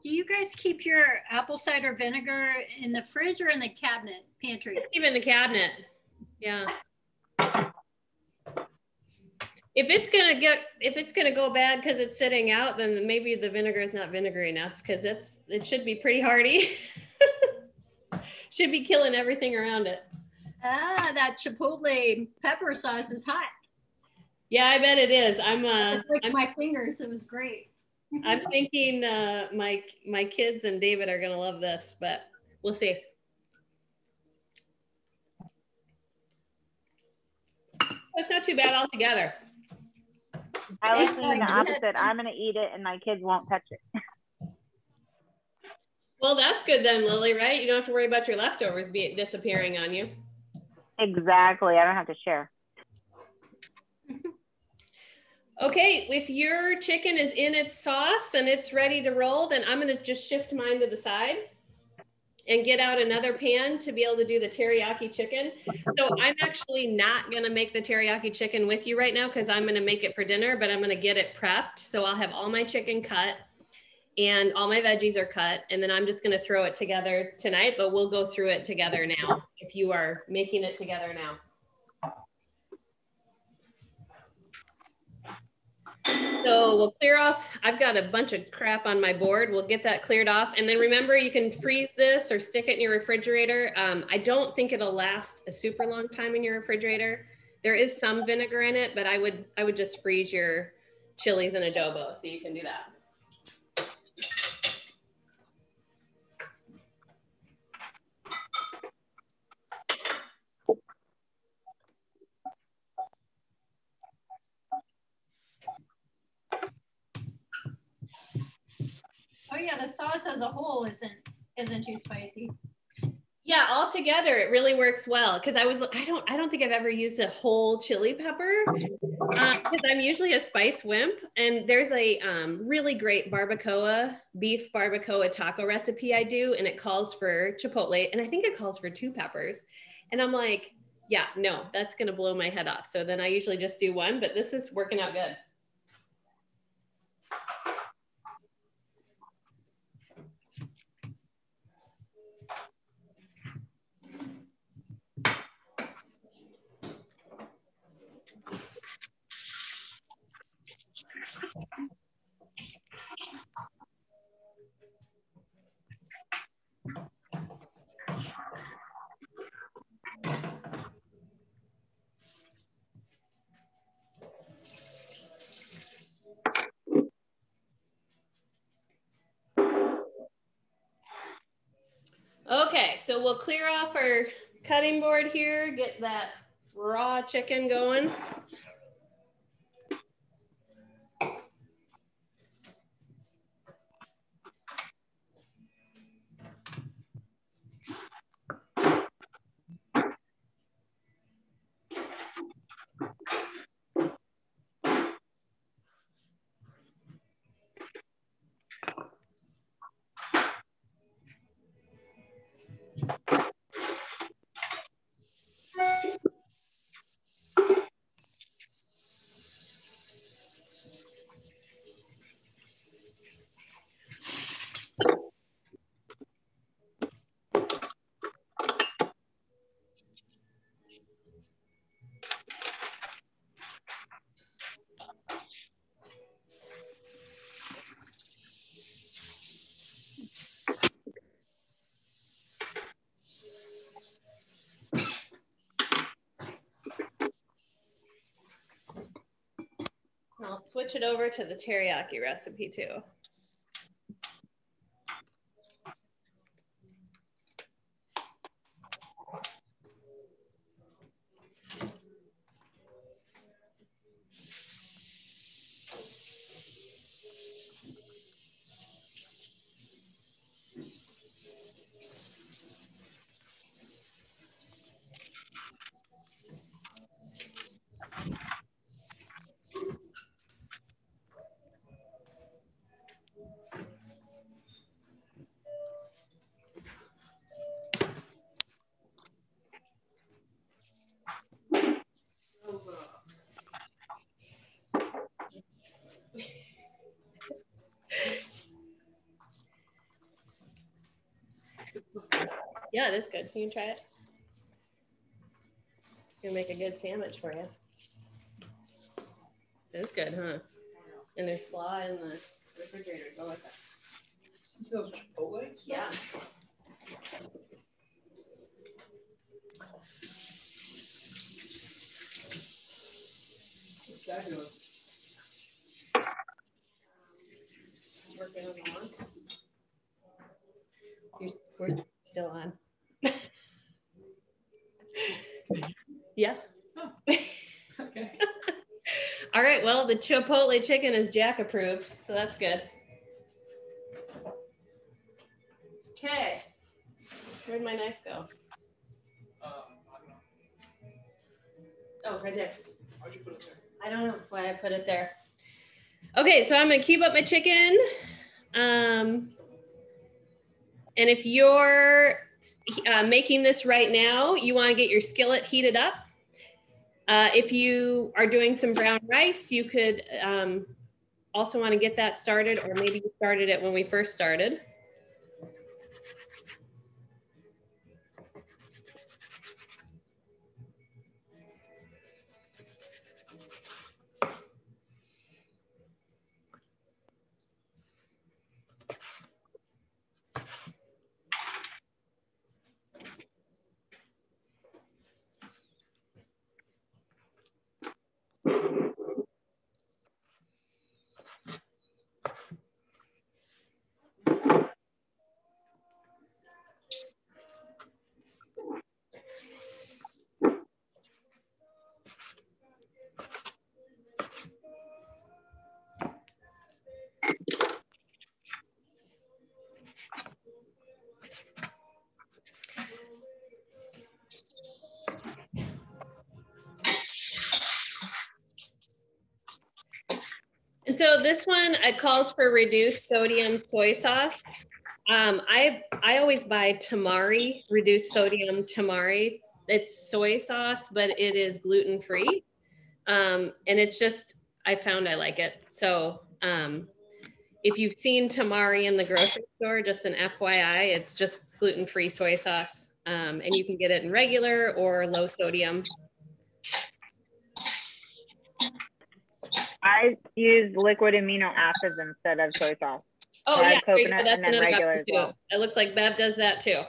do you guys keep your apple cider vinegar in the fridge or in the cabinet pantry? Just keep it in the cabinet. Yeah. If it's gonna go bad because it's sitting out, then maybe the vinegar is not vinegary enough, because it should be pretty hearty. Should be killing everything around it. Ah, that Chipotle pepper sauce is hot. Yeah, I bet it is. I licked my fingers. It was great. I'm thinking my kids and David are gonna love this, but we'll see. It's not too bad altogether. I was thinking the opposite. I'm gonna eat it and my kids won't touch it. Well, that's good then, Lily, right? You don't have to worry about your leftovers disappearing on you. Exactly. I don't have to share. Okay, if your chicken is in its sauce and it's ready to roll, then I'm gonna just shift mine to the side and get out another pan to be able to do the teriyaki chicken. So I'm actually not gonna make the teriyaki chicken with you right now because I'm gonna make it for dinner, but I'm gonna get it prepped. So I'll have all my chicken cut and all my veggies are cut, and then I'm just gonna throw it together tonight, but we'll go through it together now if you are making it together now. So we'll clear off, I've got a bunch of crap on my board. We'll get that cleared off. And then remember, you can freeze this or stick it in your refrigerator. I don't think it'll last a super long time in your refrigerator. There is some vinegar in it, but I would just freeze your chilies and adobo so you can do that. Oh yeah, the sauce as a whole isn't too spicy. Yeah, all together it really works well because I don't think I've ever used a whole chili pepper because I'm usually a spice wimp, and there's a really great beef barbacoa taco recipe I do, and it calls for chipotle, and I think it calls for 2 peppers, and I'm like, yeah, no, that's gonna blow my head off. So then I usually just do 1, but this is working out good. Okay, so we'll clear off our cutting board here, get that raw chicken going. I'll switch it over to the teriyaki recipe too. Yeah, it is good. You can try it. It's gonna make a good sandwich for you. It is good, huh? And there's slaw in the refrigerator. Go with that. You see those Chipotle? Yeah. Working along. We're still on. Yeah. Oh, okay. All right, well, the Chipotle chicken is Jack approved, so that's good. Okay. Where'd my knife go? Oh, right there. Why'd you put it there? I don't know why I put it there. Okay, so I'm gonna cube up my chicken. And if you're making this right now, you wanna get your skillet heated up. If you are doing some brown rice, you could also wanna get that started, or maybe you started it when we first started. And so this one, it calls for reduced sodium soy sauce. I always buy tamari, reduced sodium tamari. It's soy sauce, but it is gluten-free. And it's just, I found I like it. So if you've seen tamari in the grocery store, just an FYI, it's just gluten-free soy sauce. And you can get it in regular or low sodium. I use liquid amino acids instead of soy sauce. Oh, so yeah, coconut that's and then another regular option as too. well. It looks like Bev does that too.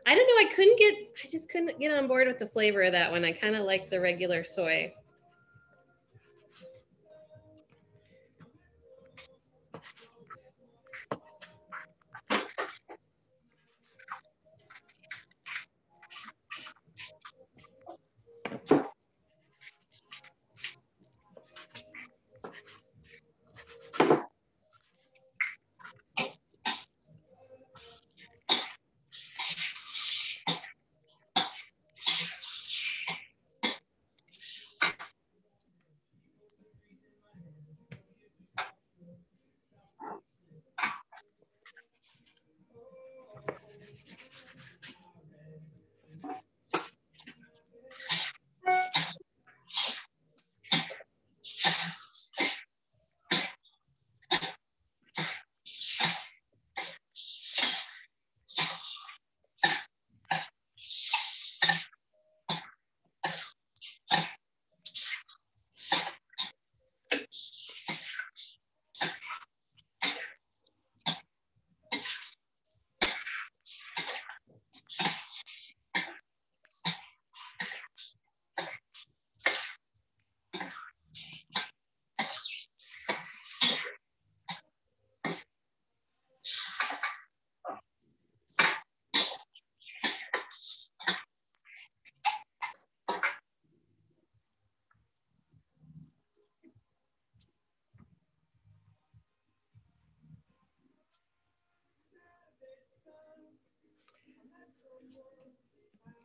I don't know, I just couldn't get on board with the flavor of that one. I kind of like the regular soy.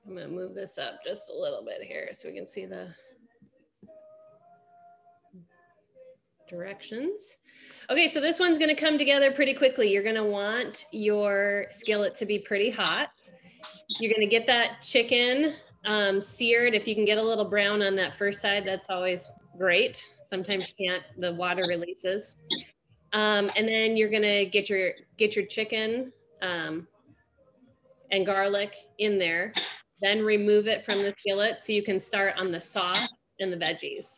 I'm gonna move this up just a little bit here so we can see the directions. Okay, so this one's gonna come together pretty quickly. You're gonna want your skillet to be pretty hot. You're gonna get that chicken seared. If you can get a little brown on that first side, that's always great. Sometimes you can't, the water releases. And then you're gonna get your chicken and garlic in there. Then remove it from the skillet so you can start on the sauce and the veggies.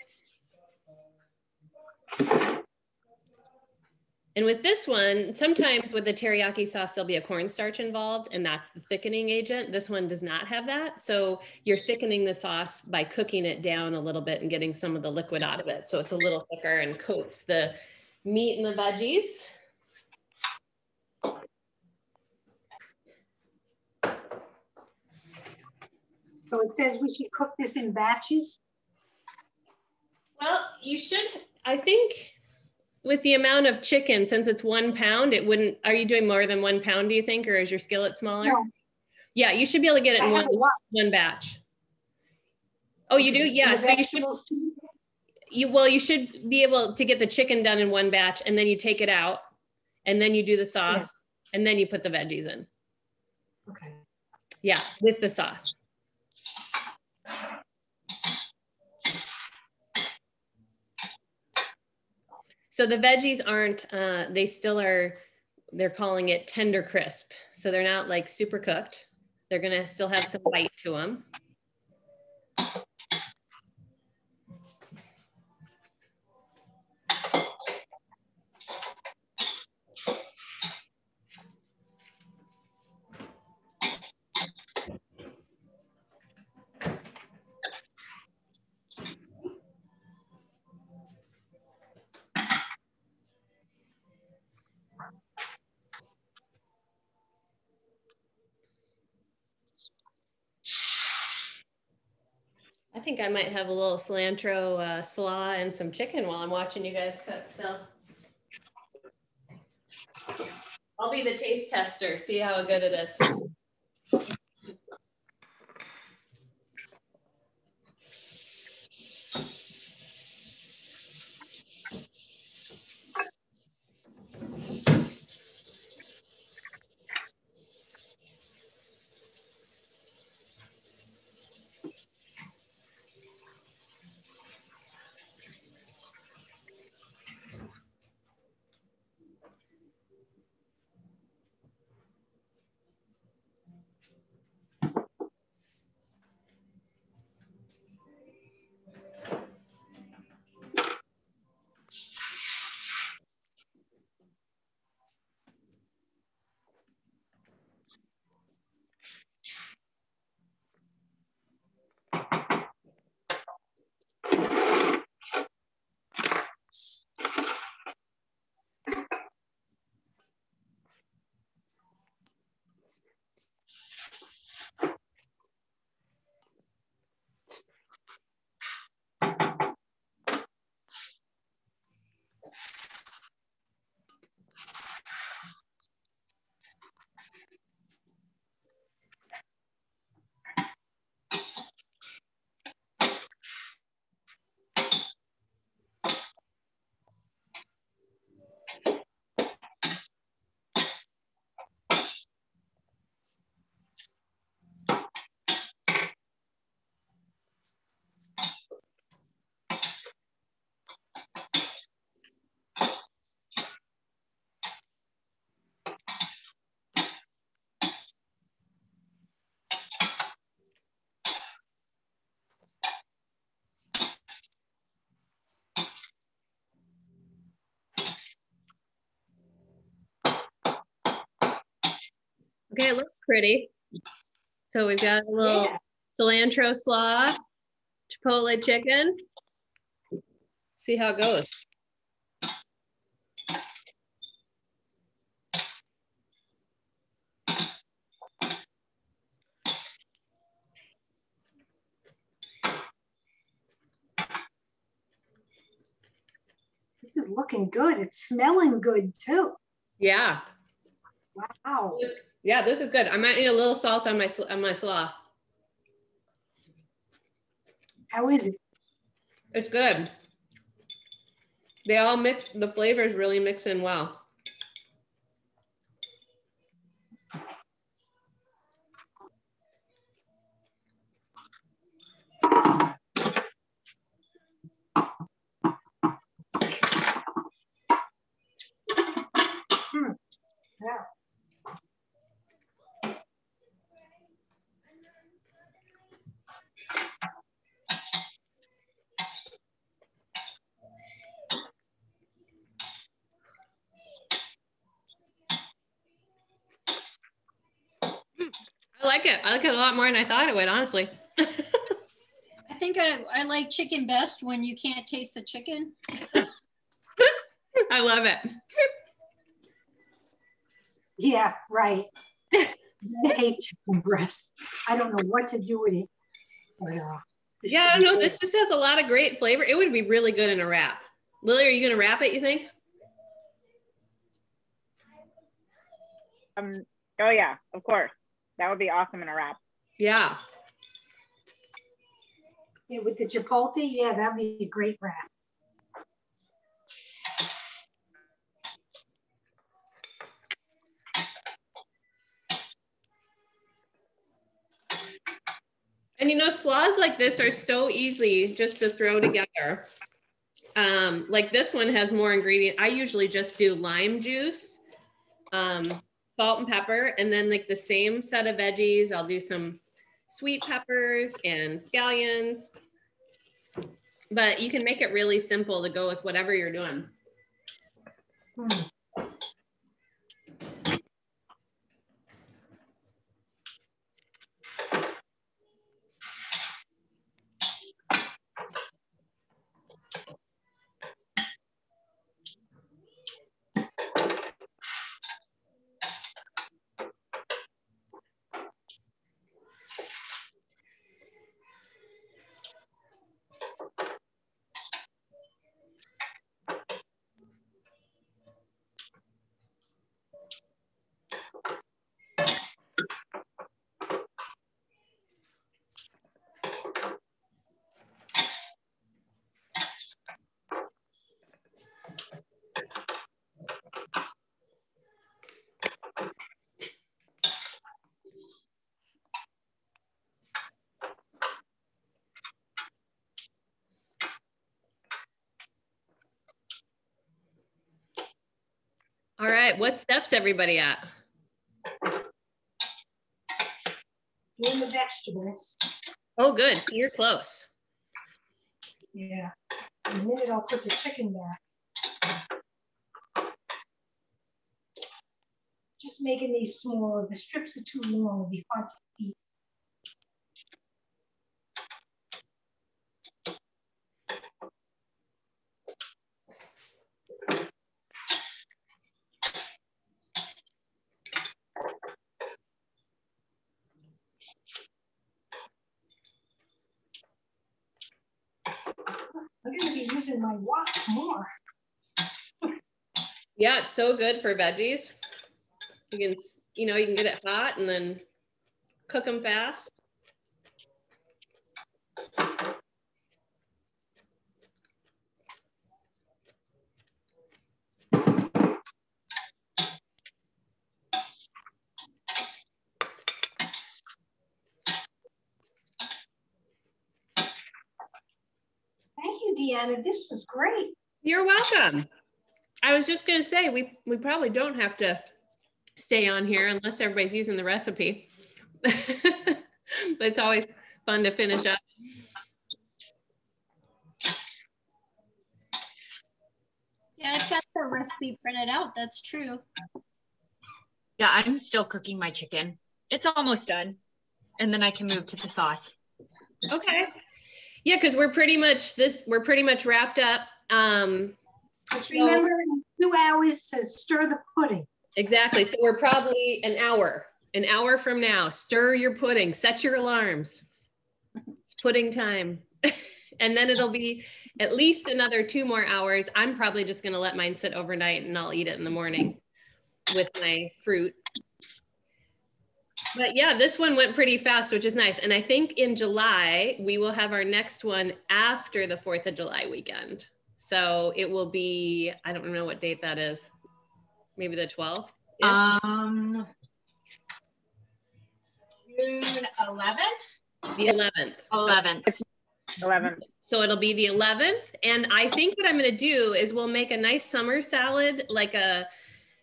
And with this one, sometimes with the teriyaki sauce, there'll be a cornstarch involved, and that's the thickening agent. This one does not have that. So you're thickening the sauce by cooking it down a little bit and getting some of the liquid out of it. So it's a little thicker and coats the meat and the veggies. So it says we should cook this in batches? Well, you should, I think with the amount of chicken, since it's 1 pound, it wouldn't, are you doing more than 1 pound, do you think, or is your skillet smaller? No. Yeah, you should be able to get it in one batch. Oh, you do? Yeah, so you should, you should be able to get the chicken done in one batch, and then you take it out, and then you do the sauce, yes, and then you put the veggies in. Okay. Yeah, with the sauce. So the veggies aren't, they still are, they're calling it tender crisp. So they're not like super cooked. They're gonna still have some bite to them. I think I might have a little cilantro slaw and some chicken while I'm watching you guys cook still. I'll be the taste tester, see how good it is. Okay, it looks pretty. So we've got a little cilantro slaw, Chipotle chicken. See how it goes. This is looking good. It's smelling good too. Yeah. Wow. Yeah, this is good. I might need a little salt on my slaw. How is it? It's good. They all mix, the flavors really mix in well. Yeah. I like it. I like it a lot more than I thought it would, honestly. I think I like chicken best when you can't taste the chicken. I love it. Yeah, right. I hate chicken breast. I don't know what to do with it. But, yeah, I don't know. This just has a lot of great flavor. It would be really good in a wrap. Lily, are you going to wrap it, you think? Oh yeah, of course. That would be awesome in a wrap. Yeah. Yeah, with the Chipotle, yeah, that'd be a great wrap. And you know, slaws like this are so easy just to throw together. Like this one has more ingredient. I usually just do lime juice, salt and pepper, and then like the same set of veggies. I'll do some sweet peppers and scallions. But you can make it really simple to go with whatever you're doing. All right, what steps everybody at? Doing the vegetables. Oh, good. So you're close. Yeah. In a minute, I'll put the chicken back. Just making these smaller. The strips are too long. It'll be hard to eat. I'm going to be using my wok more. Yeah, it's so good for veggies. You can, you know, you can get it hot and then cook them fast. Thank you, Deanna. This was great. You're welcome. I was just going to say, we probably don't have to stay on here unless everybody's using the recipe. But it's always fun to finish up. Yeah, I've got the recipe printed out. That's true. Yeah, I'm still cooking my chicken. It's almost done. And then I can move to the sauce. Okay. Yeah, because we're pretty much wrapped up. Just remember in 2 hours to stir the pudding. Exactly. So we're probably an hour from now. Stir your pudding, set your alarms. It's pudding time. And then it'll be at least another 2 more hours. I'm probably just going to let mine sit overnight and I'll eat it in the morning with my fruit. But yeah, this one went pretty fast, which is nice. And I think in July, we will have our next one after the 4th of July weekend. So it will be, I don't know what date that is. Maybe the 12th? June 11th? The 11th. 11th. So it'll be the 11th. And I think what I'm going to do is we'll make a nice summer salad, like a,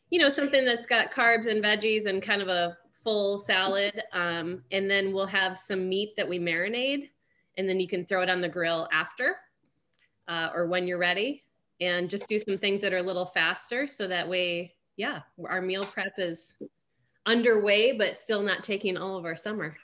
you know, something that's got carbs and veggies and kind of a full salad. And then we'll have some meat that we marinate. And then you can throw it on the grill after or when you're ready. And just do some things that are a little faster. So that way, yeah, our meal prep is underway, but still not taking all of our summer.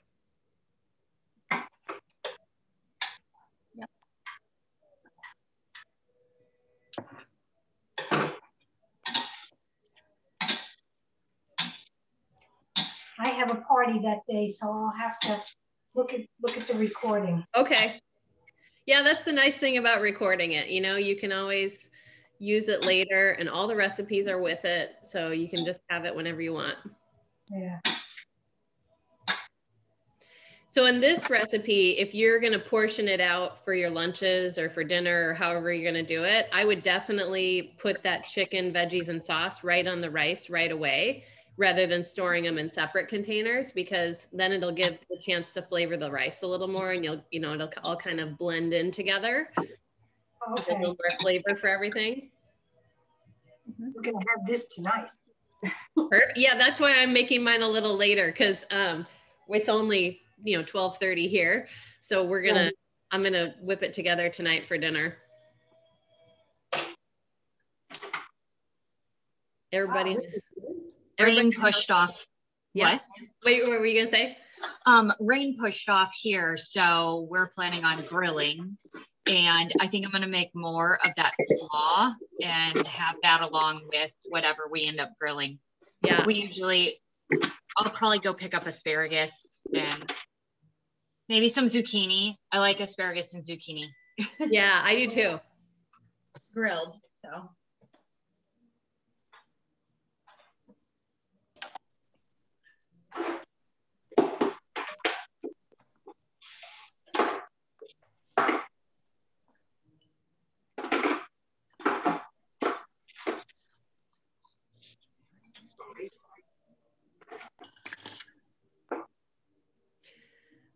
I have a party that day, so I'll have to look at the recording. Okay. Yeah, that's the nice thing about recording it. You know, you can always use it later and all the recipes are with it. So you can just have it whenever you want. Yeah. So in this recipe, if you're going to portion it out for your lunches or for dinner or however you're going to do it, I would definitely put that chicken, veggies, and sauce right on the rice right away, rather than storing them in separate containers, because then it'll give the chance to flavor the rice a little more, and it'll all kind of blend in together. Okay. A little more flavor for everything. We're gonna have this tonight. Perfect. Yeah, that's why I'm making mine a little later, because it's only 12:30 here, so I'm gonna whip it together tonight for dinner. Everybody. Rain pushed off. Yeah. What? Wait, what were you gonna say? Rain pushed off here, so we're planning on grilling, and I think I'm gonna make more of that slaw and have that along with whatever we end up grilling. Yeah. I'll probably go pick up asparagus and maybe some zucchini. I like asparagus and zucchini. Yeah, I do too. Grilled, so.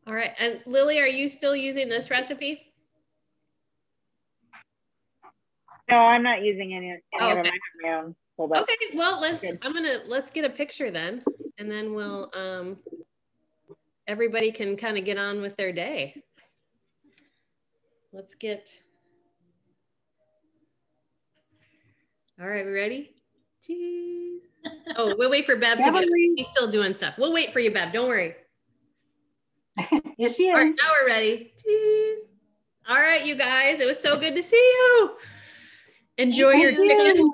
All right. And Lily, are you still using this recipe? No, I'm not using any of them. I Okay. have my own pulled up. Okay. Well, Good. let's get a picture then, and then we'll everybody can kind of get on with their day. Let's get. All right, we ready? Cheese. Oh, we'll wait for Bev to get. He's still doing stuff. We'll wait for you, Bev. Don't worry. Yes, she is. All right, now we're ready. Cheese. All right, you guys. It was so good to see you. Enjoy your chicken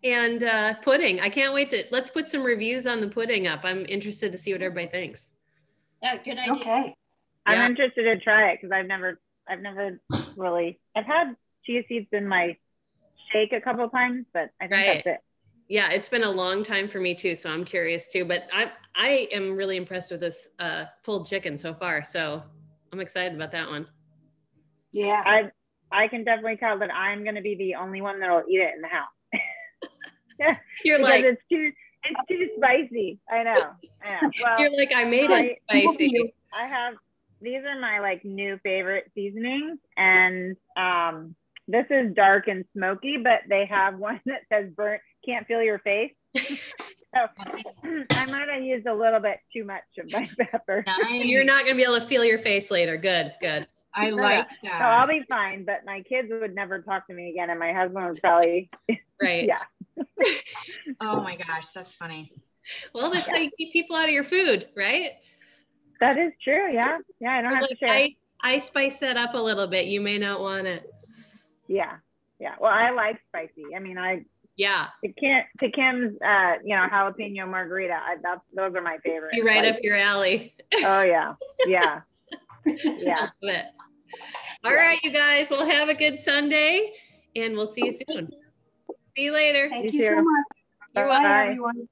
and pudding. I can't wait to. Let's put some reviews on the pudding up. I'm interested to see what everybody thinks. Yeah, good idea. Okay. I'm Yeah. interested to try it because I've never really. I've had chia seeds in my shake a couple of times, but I think Right. that's it. Yeah, it's been a long time for me too, so I'm curious too. But I am really impressed with this pulled chicken so far, so I'm excited about that one. Yeah. I can definitely tell that I'm going to be the only one that'll eat it in the house. Yeah, You're because like it's too spicy. I know. Well, you're like I made it spicy. these are my like new favorite seasonings, and this is dark and smoky, but they have one that says burnt, can't feel your face. So I might have used a little bit too much of my pepper. You're not gonna be able to feel your face later. Good. I like that. So I'll be fine, but my kids would never talk to me again, and my husband would probably. Right. Yeah. Oh my gosh, that's funny. Well, that's how you keep people out of your food, right? That is true. Yeah. I don't have to share. I spice that up a little bit. You may not want it. Yeah. Well, I like spicy. I mean, to Kim's, jalapeno margarita. Those are my favorite. You're right up your alley. Oh yeah. Yeah. Love it. All right, you guys. Well, have a good Sunday, and we'll see you soon. See you later. Thank You you so too. much. You're Bye, welcome. everyone.